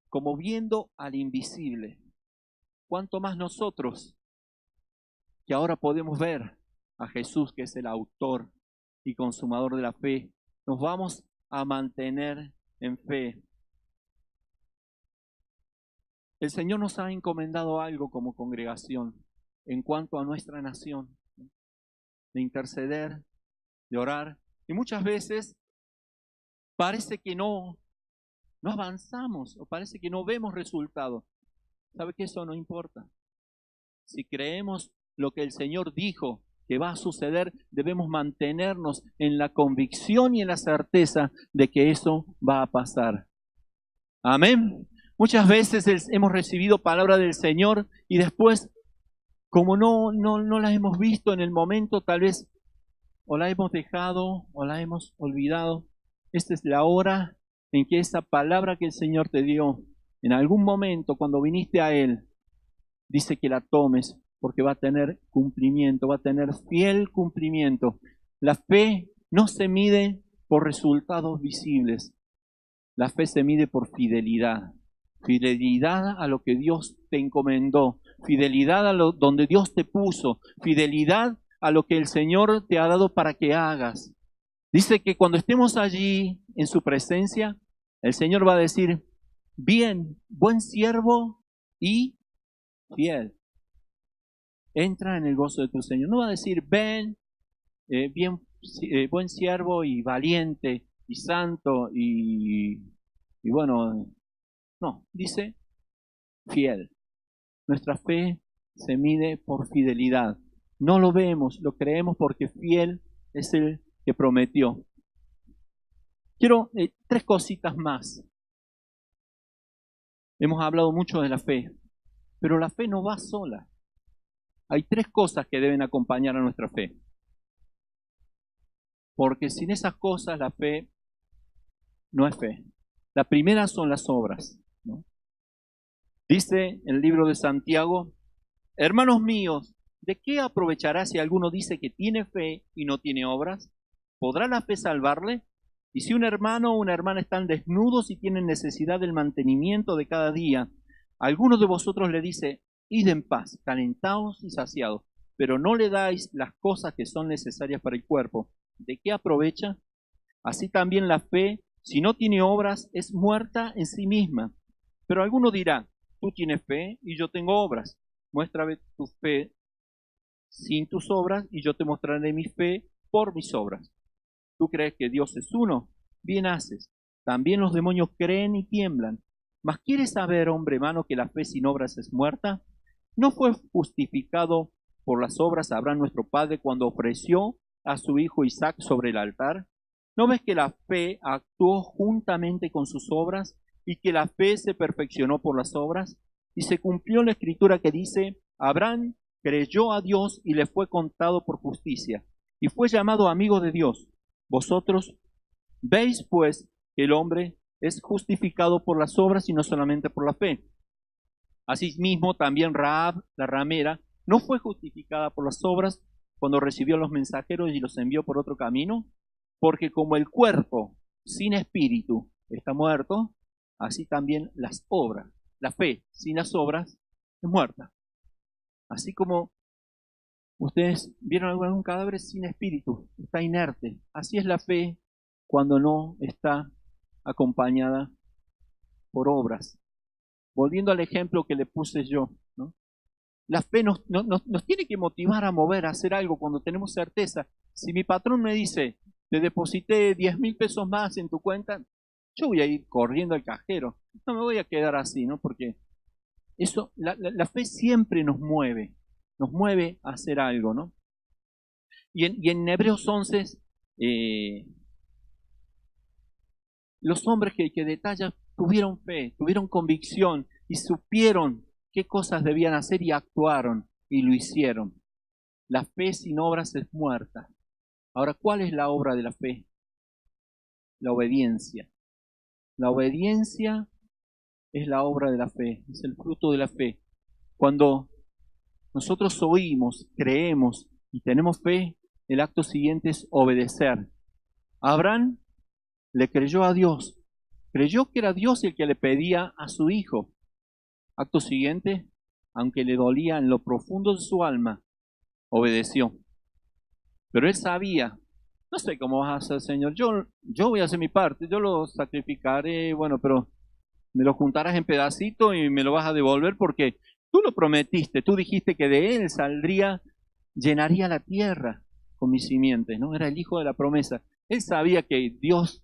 A: como viendo al invisible. ¿cuánto más nosotros, que ahora podemos ver a Jesús, que es el autor y consumador de la fe, nos vamos a mantener en fe? El Señor nos ha encomendado algo como congregación en cuanto a nuestra nación, de interceder, de orar, y muchas veces parece que no avanzamos, o parece que no vemos resultados. ¿Sabe que eso no importa? Si creemos lo que el Señor dijo que va a suceder, debemos mantenernos en la convicción y en la certeza de que eso va a pasar. Amén. Muchas veces hemos recibido palabra del Señor y después, como no la hemos visto en el momento, tal vez o la hemos dejado o la hemos olvidado. Esta es la hora en que esa palabra que el Señor te dio, en algún momento cuando viniste a Él, dice que la tomes, porque va a tener cumplimiento, va a tener fiel cumplimiento. La fe no se mide por resultados visibles, la fe se mide por fidelidad. Fidelidad a lo que Dios te encomendó, fidelidad a lo donde Dios te puso, fidelidad a lo que el Señor te ha dado para que hagas. Dice que cuando estemos allí en su presencia, el Señor va a decir: bien, buen siervo y fiel, entra en el gozo de tu Señor. No va a decir: ven, buen siervo y valiente y santo y bueno. No, dice fiel. Nuestra fe se mide por fidelidad. No lo vemos, lo creemos porque fiel es el que prometió. Quiero 3 cositas más. Hemos hablado mucho de la fe, pero la fe no va sola. Hay 3 cosas que deben acompañar a nuestra fe. Porque sin esas cosas la fe no es fe. La primera son las obras, ¿no? Dice el libro de Santiago: hermanos míos, ¿de qué aprovechará si alguno dice que tiene fe y no tiene obras? ¿Podrá la fe salvarle? Y si un hermano o una hermana están desnudos y tienen necesidad del mantenimiento de cada día, alguno de vosotros le dice: id en paz, calentaos y saciados, pero no le dais las cosas que son necesarias para el cuerpo, ¿de qué aprovecha? Así también la fe, si no tiene obras, es muerta en sí misma. Pero alguno dirá: tú tienes fe y yo tengo obras. Muéstrame tu fe sin tus obras y yo te mostraré mi fe por mis obras. ¿Tú crees que Dios es uno? Bien haces. También los demonios creen y tiemblan. ¿Mas quieres saber, hombre humano, que la fe sin obras es muerta? ¿No fue justificado por las obras Abraham nuestro padre cuando ofreció a su hijo Isaac sobre el altar? ¿No ves que la fe actuó juntamente con sus obras y que la fe se perfeccionó por las obras? Y se cumplió la escritura que dice: Abraham creyó a Dios y le fue contado por justicia, y fue llamado amigo de Dios. Vosotros veis pues que el hombre es justificado por las obras y no solamente por la fe. Asimismo también Rahab, la ramera, no fue justificada por las obras cuando recibió a los mensajeros y los envió por otro camino, porque como el cuerpo sin espíritu está muerto, así también las obras, la fe sin las obras es muerta. Así como ustedes vieron algún cadáver sin espíritu, está inerte. Así es la fe cuando no está acompañada por obras. Volviendo al ejemplo que le puse yo, ¿no? La fe nos tiene que motivar a mover, a hacer algo cuando tenemos certeza. Si mi patrón me dice: te deposité 10,000 pesos más en tu cuenta, yo voy a ir corriendo al cajero. No me voy a quedar así, ¿no? Porque eso, la fe siempre nos mueve a hacer algo, ¿no? Y en Hebreos 11, los hombres que detalla tuvieron fe, tuvieron convicción y supieron qué cosas debían hacer y actuaron y lo hicieron. La fe sin obras es muerta. Ahora, ¿cuál es la obra de la fe? La obediencia. La obediencia es la obra de la fe, es el fruto de la fe. Cuando nosotros oímos, creemos y tenemos fe, el acto siguiente es obedecer. Abraham le creyó a Dios, creyó que era Dios el que le pedía a su hijo. Acto siguiente, aunque le dolía en lo profundo de su alma, obedeció. Pero él sabía, no sé cómo vas a hacer, Señor, yo voy a hacer mi parte, yo lo sacrificaré, bueno, pero me lo juntarás en pedacitos y me lo vas a devolver porque tú lo prometiste, tú dijiste que de él saldría, llenaría la tierra con mis simientes, ¿no? Era el hijo de la promesa. Él sabía que Dios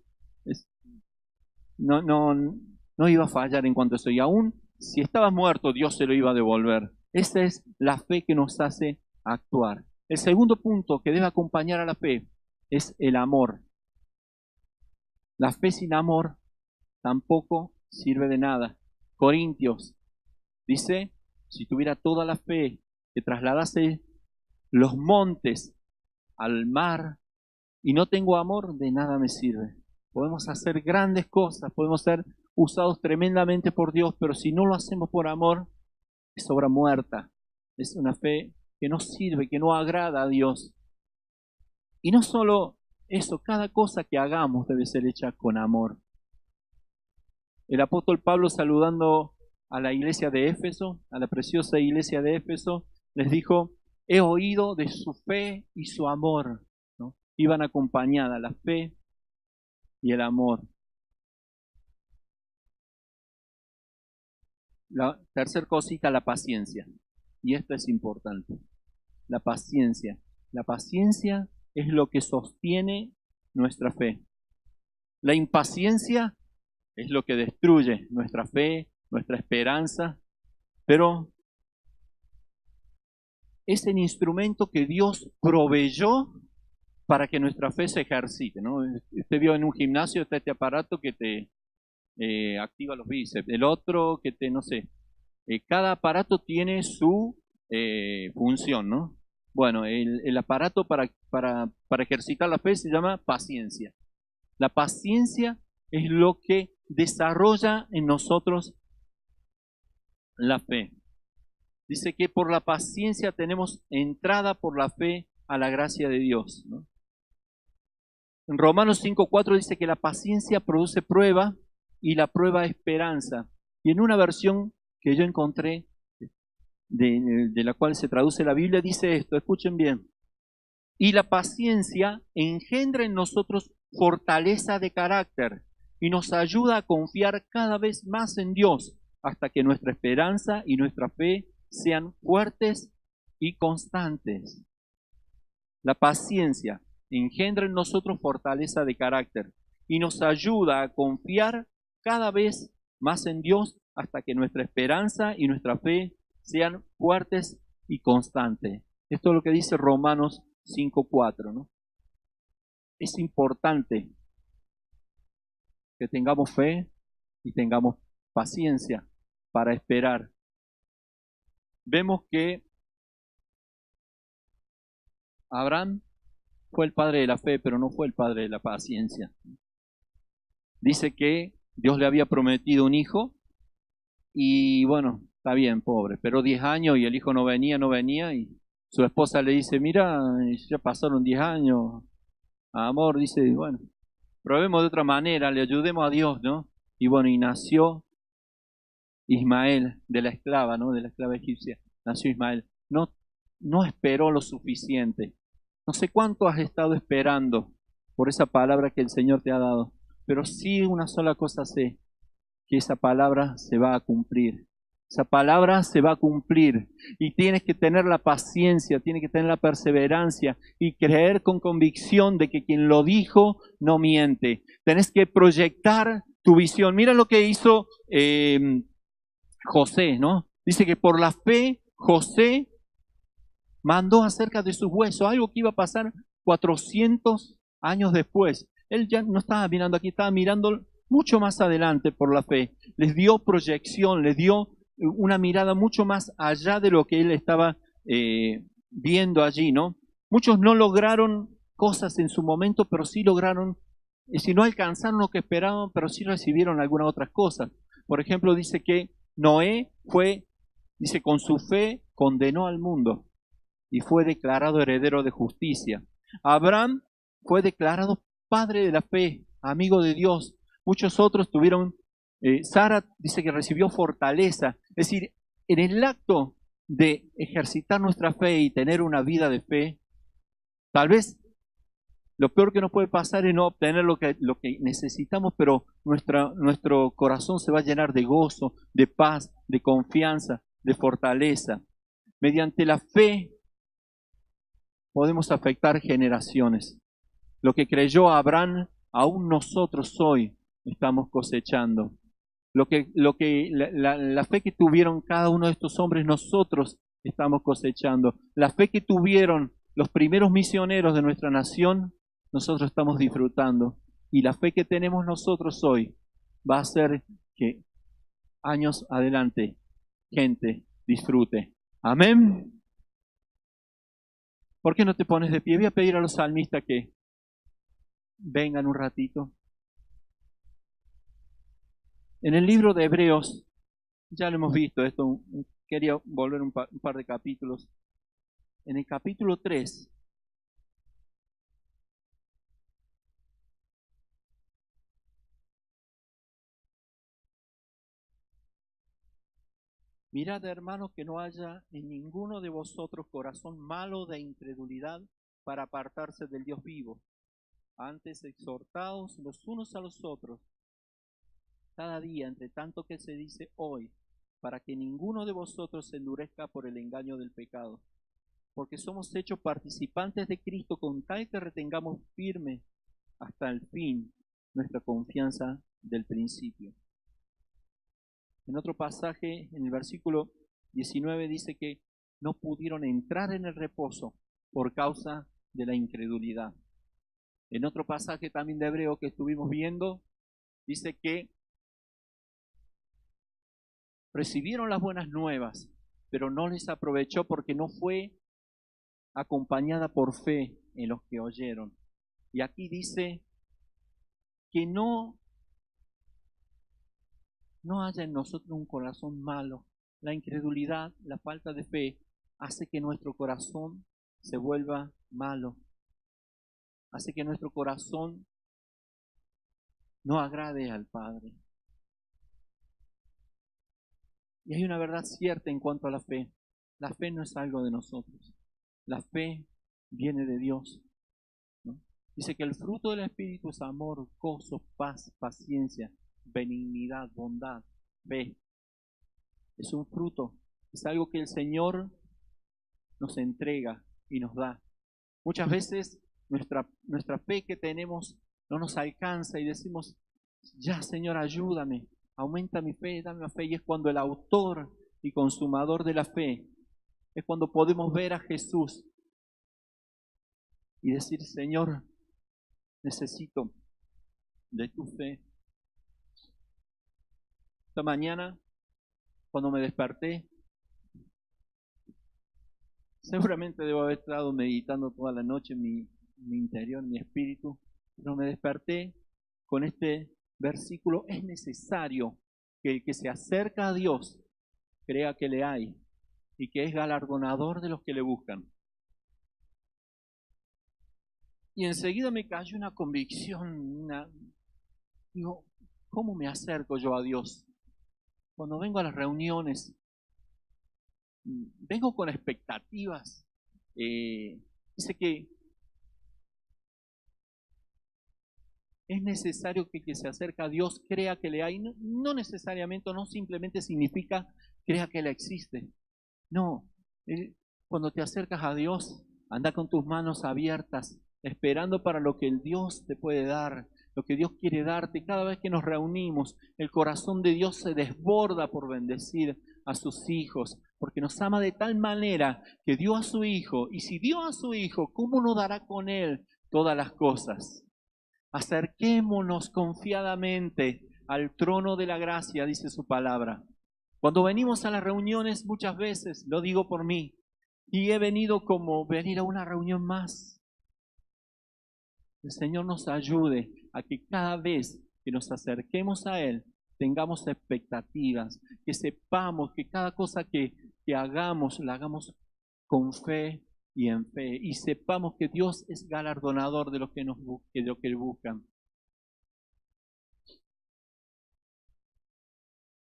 A: no iba a fallar en cuanto a eso, y aún si estaba muerto, Dios se lo iba a devolver. Esa es la fe que nos hace actuar. El segundo punto que debe acompañar a la fe es el amor. La fe sin amor tampoco sirve de nada. Corintios dice, si tuviera toda la fe que trasladase los montes al mar y no tengo amor, de nada me sirve. Podemos hacer grandes cosas, podemos ser usados tremendamente por Dios, pero si no lo hacemos por amor, es obra muerta. Es una fe que no sirve, que no agrada a Dios. Y no solo eso, cada cosa que hagamos debe ser hecha con amor. El apóstol Pablo, saludando a la iglesia de Éfeso, a la preciosa iglesia de Éfeso, les dijo, he oído de su fe y su amor, ¿no? Iban acompañadas la fe y el amor. La tercera cosita, la paciencia. Y esto es importante. La paciencia. La paciencia es lo que sostiene nuestra fe. La impaciencia es lo que destruye nuestra fe, nuestra esperanza, pero es el instrumento que Dios proveyó para que nuestra fe se ejercite, ¿no? Usted vio en un gimnasio está este aparato que te activa los bíceps, el otro que te, no sé, cada aparato tiene su función, ¿no? Bueno, el aparato para ejercitar la fe se llama paciencia. La paciencia es lo que desarrolla en nosotros la fe. Dice que por la paciencia tenemos entrada por la fe a la gracia de Dios, ¿no? En Romanos 5:4 dice que la paciencia produce prueba y la prueba esperanza. Y en una versión que yo encontré, de la cual se traduce la Biblia, dice esto, escuchen bien. Y la paciencia engendra en nosotros fortaleza de carácter y nos ayuda a confiar cada vez más en Dios hasta que nuestra esperanza y nuestra fe sean fuertes y constantes. La paciencia engendra en nosotros fortaleza de carácter y nos ayuda a confiar cada vez más en Dios hasta que nuestra esperanza y nuestra fe sean fuertes y constantes. Esto es lo que dice Romanos 5:4, ¿no? Es importante que tengamos fe y tengamos paciencia para esperar. Vemos que Abraham fue el padre de la fe, pero no fue el padre de la paciencia. Dice que Dios le había prometido un hijo y bueno, está bien, pobre, pero 10 años y el hijo no venía y su esposa le dice, mira, ya pasaron 10 años, amor, dice, bueno, probemos de otra manera, le ayudemos a Dios, ¿no? Y bueno, y nació Ismael de la esclava, ¿no? De la esclava egipcia, nació Ismael. No esperó lo suficiente. No sé cuánto has estado esperando por esa palabra que el Señor te ha dado, pero sí una sola cosa sé, que esa palabra se va a cumplir. Esa palabra se va a cumplir y tienes que tener la paciencia, tienes que tener la perseverancia y creer con convicción de que quien lo dijo no miente. Tenés que proyectar tu visión. Mira lo que hizo José, ¿no? Dice que por la fe José mandó acerca de sus huesos, algo que iba a pasar 400 años después. Él ya no estaba mirando aquí, estaba mirando mucho más adelante por la fe. Les dio proyección, les dio una mirada mucho más allá de lo que él estaba viendo allí, ¿no? Muchos no lograron cosas en su momento, pero sí lograron, si no alcanzaron lo que esperaban, pero sí recibieron algunas otras cosas. Por ejemplo, dice que Noé dice, con su fe condenó al mundo y fue declarado heredero de justicia. Abraham fue declarado padre de la fe, amigo de Dios. Muchos otros tuvieron, Sara dice que recibió fortaleza. Es decir, en el acto de ejercitar nuestra fe y tener una vida de fe, tal vez lo peor que nos puede pasar es no obtener lo que necesitamos, pero nuestro corazón se va a llenar de gozo, de paz, de confianza, de fortaleza. Mediante la fe podemos afectar generaciones. Lo que creyó Abraham, aún nosotros hoy estamos cosechando. La fe que tuvieron cada uno de estos hombres, nosotros estamos cosechando. La fe que tuvieron los primeros misioneros de nuestra nación, nosotros estamos disfrutando. Y la fe que tenemos nosotros hoy va a hacer que años adelante gente disfrute. Amén. ¿Por qué no te pones de pie? Voy a pedir a los salmistas que vengan un ratito. En el libro de Hebreos, ya lo hemos visto esto, quería volver un par de capítulos. En el capítulo 3, mirad, hermanos, que no haya en ninguno de vosotros corazón malo de incredulidad para apartarse del Dios vivo. Antes exhortaos los unos a los otros cada día, entre tanto que se dice hoy, para que ninguno de vosotros se endurezca por el engaño del pecado. Porque somos hechos participantes de Cristo con tal que retengamos firme hasta el fin nuestra confianza del principio. En otro pasaje, en el versículo 19, dice que no pudieron entrar en el reposo por causa de la incredulidad. En otro pasaje también de Hebreo que estuvimos viendo, dice que recibieron las buenas nuevas, pero no les aprovechó porque no fue acompañada por fe en los que oyeron. Y aquí dice que no haya en nosotros un corazón malo. La incredulidad, la falta de fe, hace que nuestro corazón se vuelva malo. Hace que nuestro corazón no agrade al Padre. Y hay una verdad cierta en cuanto a la fe. La fe no es algo de nosotros. La fe viene de Dios, ¿no? Dice que el fruto del Espíritu es amor, gozo, paz, paciencia, benignidad, bondad, fe. Es un fruto, es algo que el Señor nos entrega y nos da. Muchas veces nuestra fe que tenemos no nos alcanza y decimos, ya Señor, ayúdame, aumenta mi fe, dame la fe. Y es cuando el autor y consumador de la fe, es cuando podemos ver a Jesús y decir, Señor, necesito de tu fe. Esta mañana, cuando me desperté, seguramente debo haber estado meditando toda la noche en mi interior, en mi espíritu, pero me desperté con este versículo. Es necesario que el que se acerca a Dios crea que le hay y que es galardonador de los que le buscan. Y enseguida me cayó una convicción, digo, ¿cómo me acerco yo a Dios? Cuando vengo a las reuniones, vengo con expectativas. Dice que es necesario que el que se acerca a Dios crea que le hay. No necesariamente, no simplemente significa crea que Él existe. No, cuando te acercas a Dios, anda con tus manos abiertas, esperando para lo que el Dios te puede dar, lo que Dios quiere darte. Cada vez que nos reunimos, el corazón de Dios se desborda por bendecir a sus hijos, porque nos ama de tal manera que dio a su Hijo. Y si dio a su Hijo, ¿cómo no dará con Él todas las cosas? Acerquémonos confiadamente al trono de la gracia, dice su palabra. Cuando venimos a las reuniones, muchas veces, lo digo por mí, y he venido como venir a una reunión más. El Señor nos ayude a que cada vez que nos acerquemos a Él, tengamos expectativas, que sepamos que cada cosa que hagamos, la hagamos con fe y en fe, y sepamos que Dios es galardonador de los que de lo que buscan.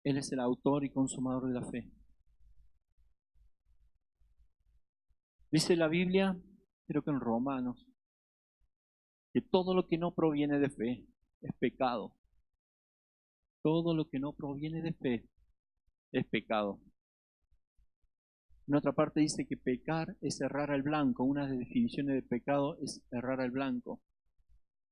A: Él es el autor y consumador de la fe. Dice la Biblia, creo que en Romanos, que todo lo que no proviene de fe es pecado. Todo lo que no proviene de fe es pecado. En otra parte dice que pecar es errar al blanco. Una de las definiciones de pecado es errar al blanco.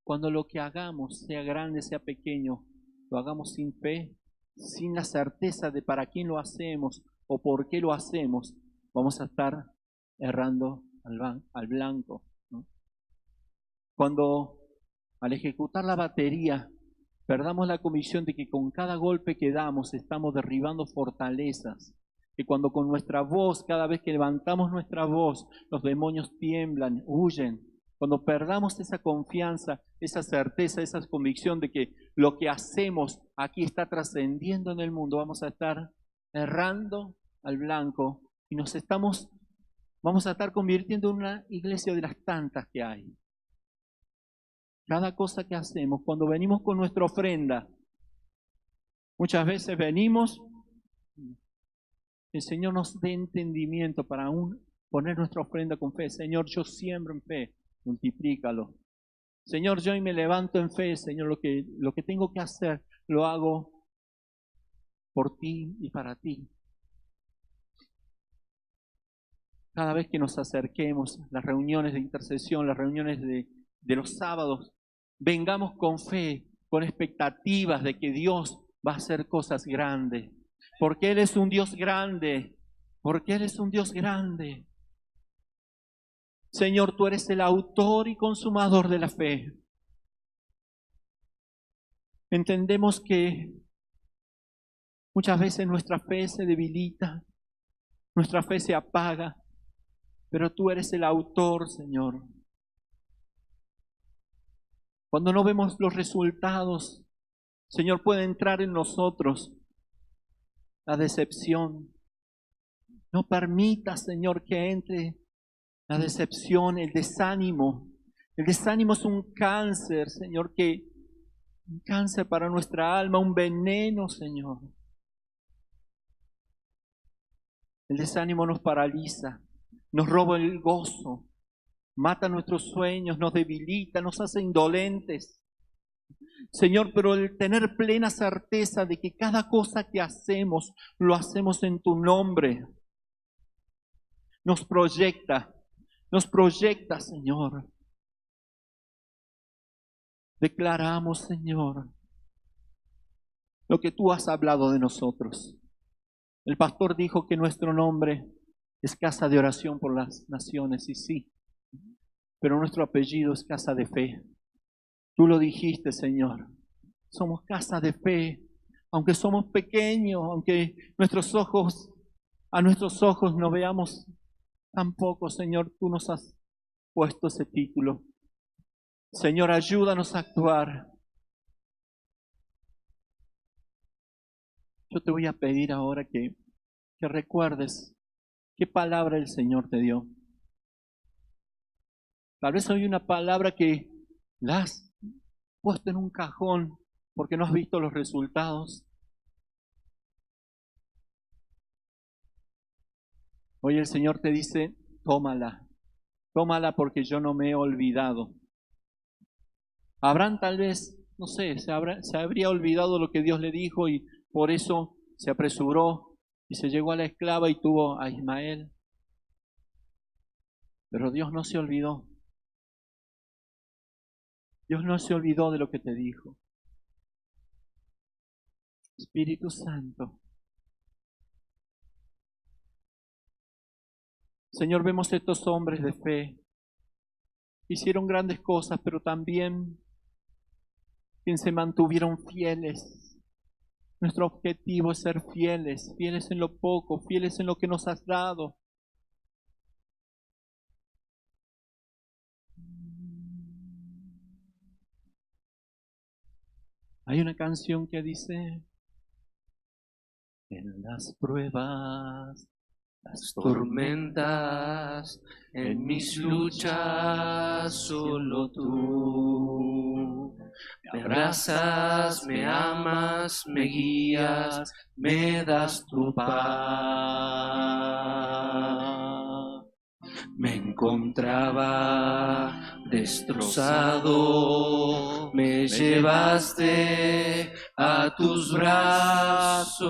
A: Cuando lo que hagamos, sea grande, sea pequeño, lo hagamos sin fe, sin la certeza de para quién lo hacemos o por qué lo hacemos, vamos a estar errando al blanco, ¿no? Cuando al ejecutar la batería perdamos la convicción de que con cada golpe que damos estamos derribando fortalezas, que cuando con nuestra voz, cada vez que levantamos nuestra voz, los demonios tiemblan, huyen. Cuando perdamos esa confianza, esa certeza, esa convicción de que lo que hacemos aquí está trascendiendo en el mundo, vamos a estar errando al blanco y vamos a estar convirtiendo en una iglesia de las tantas que hay. Cada cosa que hacemos, cuando venimos con nuestra ofrenda, muchas veces venimos, el Señor nos dé entendimiento para poner nuestra ofrenda con fe. Señor, yo siembro en fe, multiplícalo. Señor, yo hoy me levanto en fe, Señor, lo que tengo que hacer, lo hago por ti y para ti. Cada vez que nos acerquemos, las reuniones de intercesión, las reuniones de los sábados, vengamos con fe, con expectativas de que Dios va a hacer cosas grandes, porque Él es un Dios grande, porque Él es un Dios grande. Señor, tú eres el autor y consumador de la fe. Entendemos que muchas veces nuestra fe se debilita, nuestra fe se apaga, pero tú eres el autor, Señor. Cuando no vemos los resultados, Señor, puede entrar en nosotros la decepción. No permita, Señor, que entre la decepción, el desánimo. El desánimo es un cáncer, Señor, un cáncer para nuestra alma, un veneno, Señor. El desánimo nos paraliza, nos roba el gozo, mata nuestros sueños, nos debilita, nos hace indolentes. Señor, pero el tener plena certeza de que cada cosa que hacemos, lo hacemos en tu nombre, nos proyecta, Señor. Declaramos, Señor, lo que tú has hablado de nosotros. El pastor dijo que nuestro nombre es casa de oración por las naciones, y sí, pero nuestro apellido es casa de fe. Tú lo dijiste, Señor. Somos casa de fe, aunque somos pequeños, aunque a nuestros ojos no veamos tampoco, Señor, tú nos has puesto ese título. Señor, ayúdanos a actuar. Yo te voy a pedir ahora que recuerdes qué palabra el Señor te dio. Tal vez hay una palabra que la has puesto en un cajón porque no has visto los resultados. Hoy el Señor te dice, tómala porque yo no me he olvidado. Abraham tal vez, no sé, se habría olvidado lo que Dios le dijo y por eso se apresuró y se llegó a la esclava y tuvo a Ismael. Pero Dios no se olvidó. Dios no se olvidó de lo que te dijo. Espíritu Santo. Señor, vemos estos hombres de fe. Hicieron grandes cosas, pero también quien se mantuvieron fieles. Nuestro objetivo es ser fieles, fieles en lo poco, fieles en lo que nos has dado. Hay una canción que dice, en las pruebas, las tormentas, en mis luchas, solo tú me abrazas, me amas, me guías, me das tu paz.
B: Me encontraba destrozado, me llevaste a tus brazos,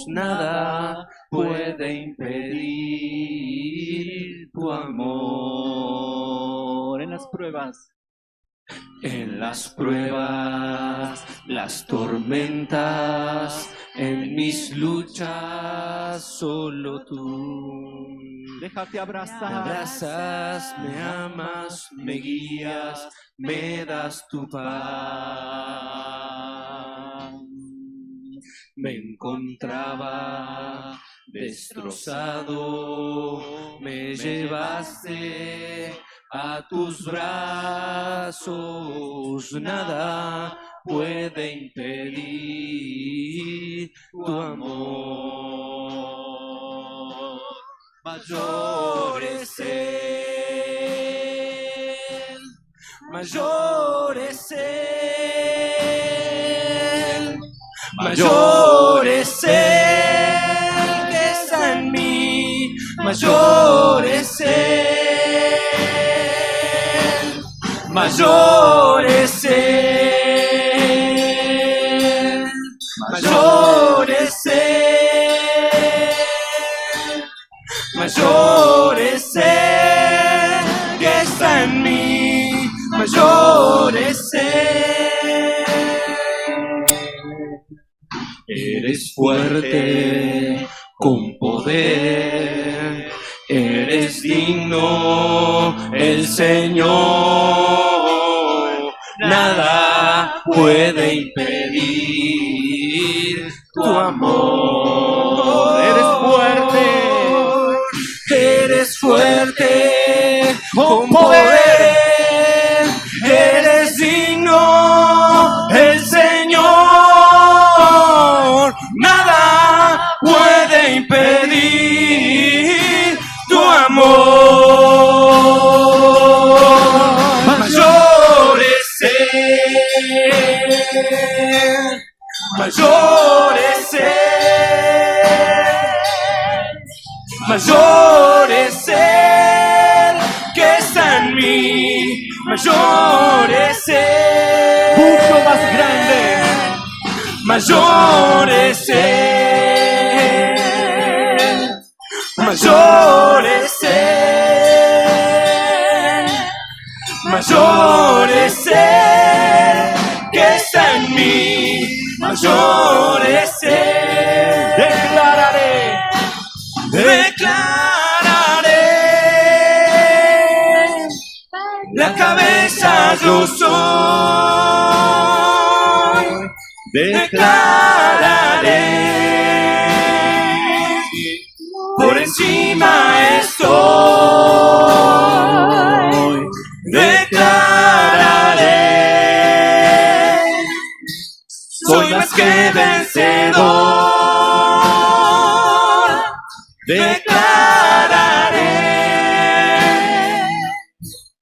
B: nada puede impedir tu amor.
A: En las pruebas,
B: las tormentas, en mis luchas, solo tú.
A: déjate abrazar.
B: Me abrazas, me amas, me guías, me das tu paz. Me encontraba destrozado, me llevaste a tus brazos, nada puede impedir tu amor. Mayor es Él, mayor es Él, mayor es Él que está en mí, mayor es Él, mayor es Él, mayor es Él, mayor es Él que está en mí, mayor es Él. Eres fuerte con poder, eres digno el Señor, nada puede impedir tu amor. Eres fuerte con poder, eres digno el Señor, nada puede impedir tu amor. Mayor es Él, mayor es Él, mayor es Él que está en mí, mayor es Él,
A: mucho más grande,
B: mayor es Él, mayor es Él, mayor es Él que está en mí, mayor es Él. Declararé, la cabeza yo soy. Declararé, por encima estoy. Declararé, soy más que vencedor. Declararé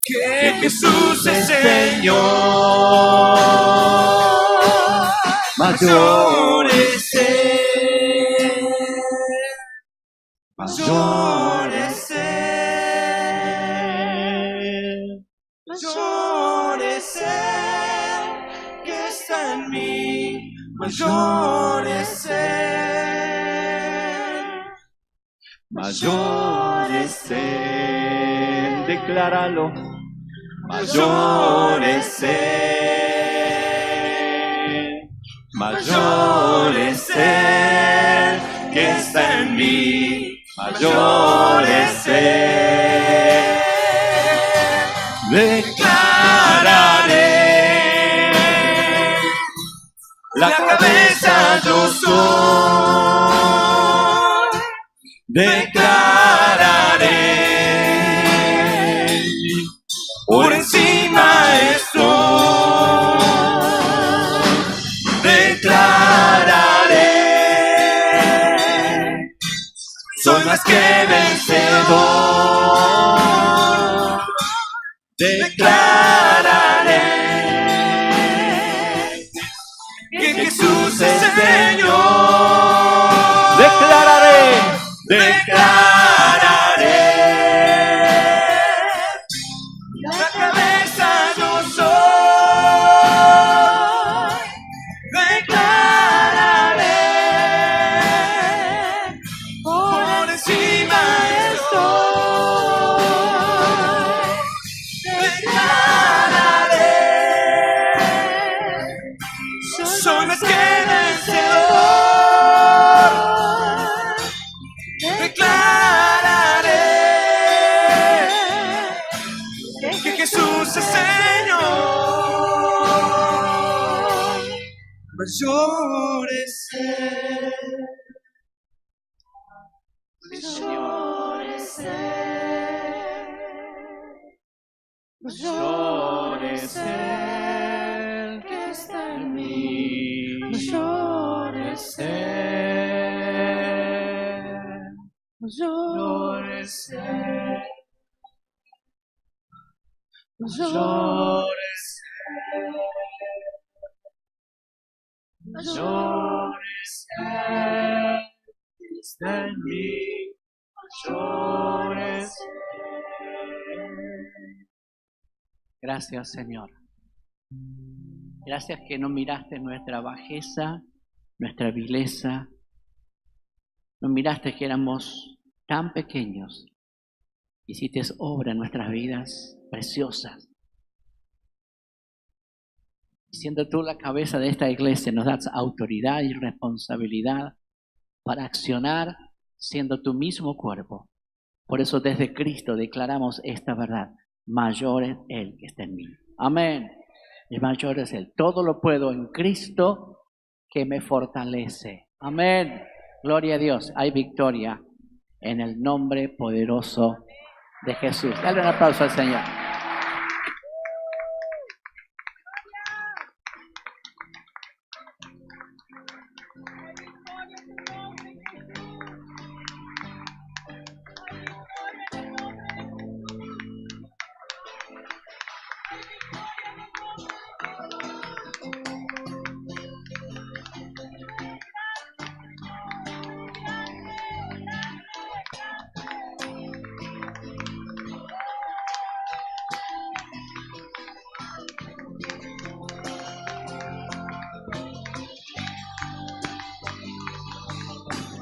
B: que Jesús es Señor. Mayor es Él, mayor es Él, mayor es Él que está en mí, mayor es Él, mayor es Él.
A: decláralo.
B: Mayor es Él, mayor es Él que está en mí, mayor es Él. Declararé, la cabeza yo soy. Declararé, por encima estoy. Declararé, soy más que vencedor. Declararé que Jesús es Señor.
A: Declararé,
B: Declararé Mayor es Él. Mayor es Él que está en mí. Mayor es Él. Mayor es Él. Mayor es Él. Mayor es Él que está en mí. Mayor es Él.
C: Gracias, Señor. Gracias que no miraste nuestra bajeza, nuestra vileza. No miraste que éramos tan pequeños. Hiciste obra en nuestras vidas preciosas. Siendo tú la cabeza de esta iglesia, nos das autoridad y responsabilidad para accionar siendo tu mismo cuerpo. Por eso desde Cristo declaramos esta verdad. Mayor es Él que está en mí. Amén. El mayor es Él. Todo lo puedo en Cristo que me fortalece. Amén. Gloria a Dios. Hay victoria en el nombre poderoso de Jesús. Dale un aplauso al Señor.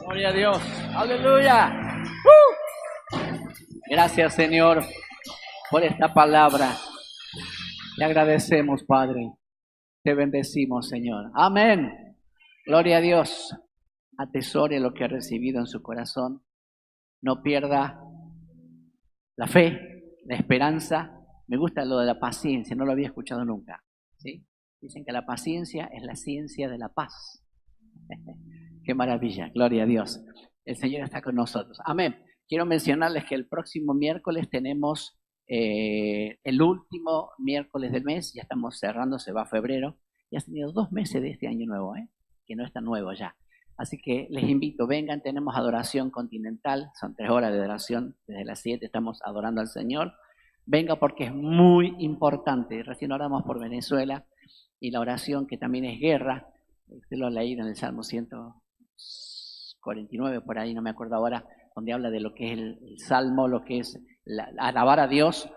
C: Gloria a Dios. Aleluya. Gracias, Señor, por esta palabra. Te agradecemos, Padre. Te bendecimos, Señor. Amén. Gloria a Dios. Atesore lo que ha recibido en su corazón. No pierda la fe, la esperanza. Me gusta lo de la paciencia, no lo había escuchado nunca. ¿Sí? Dicen que la paciencia es la ciencia de la paz. Qué maravilla, gloria a Dios. El Señor está con nosotros. Amén. Quiero mencionarles que el próximo miércoles tenemos el último miércoles del mes. Ya estamos cerrando, se va febrero. Ya has tenido 2 meses de este año nuevo, que no es tan nuevo ya. Así que les invito, vengan, tenemos adoración continental. Son 3 horas de adoración. Desde las 7 estamos adorando al Señor. Venga porque es muy importante. Recién oramos por Venezuela y la oración que también es guerra. Usted lo ha leído en el Salmo 149, por ahí, no me acuerdo ahora, donde habla de lo que es el Salmo, lo que es alabar a Dios.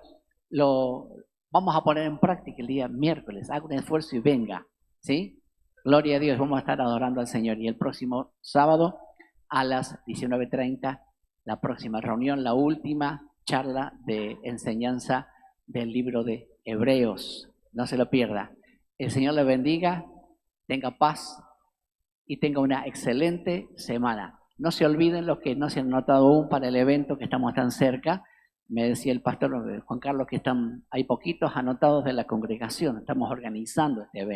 C: Lo vamos a poner en práctica el día miércoles. Haga un esfuerzo y venga, ¿sí? Gloria a Dios, vamos a estar adorando al Señor. Y el próximo sábado a las 19:30, la próxima reunión, la última charla de enseñanza del libro de Hebreos. No se lo pierda. El Señor le bendiga. Tenga paz y tenga una excelente semana. No se olviden los que no se han anotado aún para el evento que estamos tan cerca. Me decía el pastor Juan Carlos que hay poquitos anotados de la congregación. Estamos organizando este evento.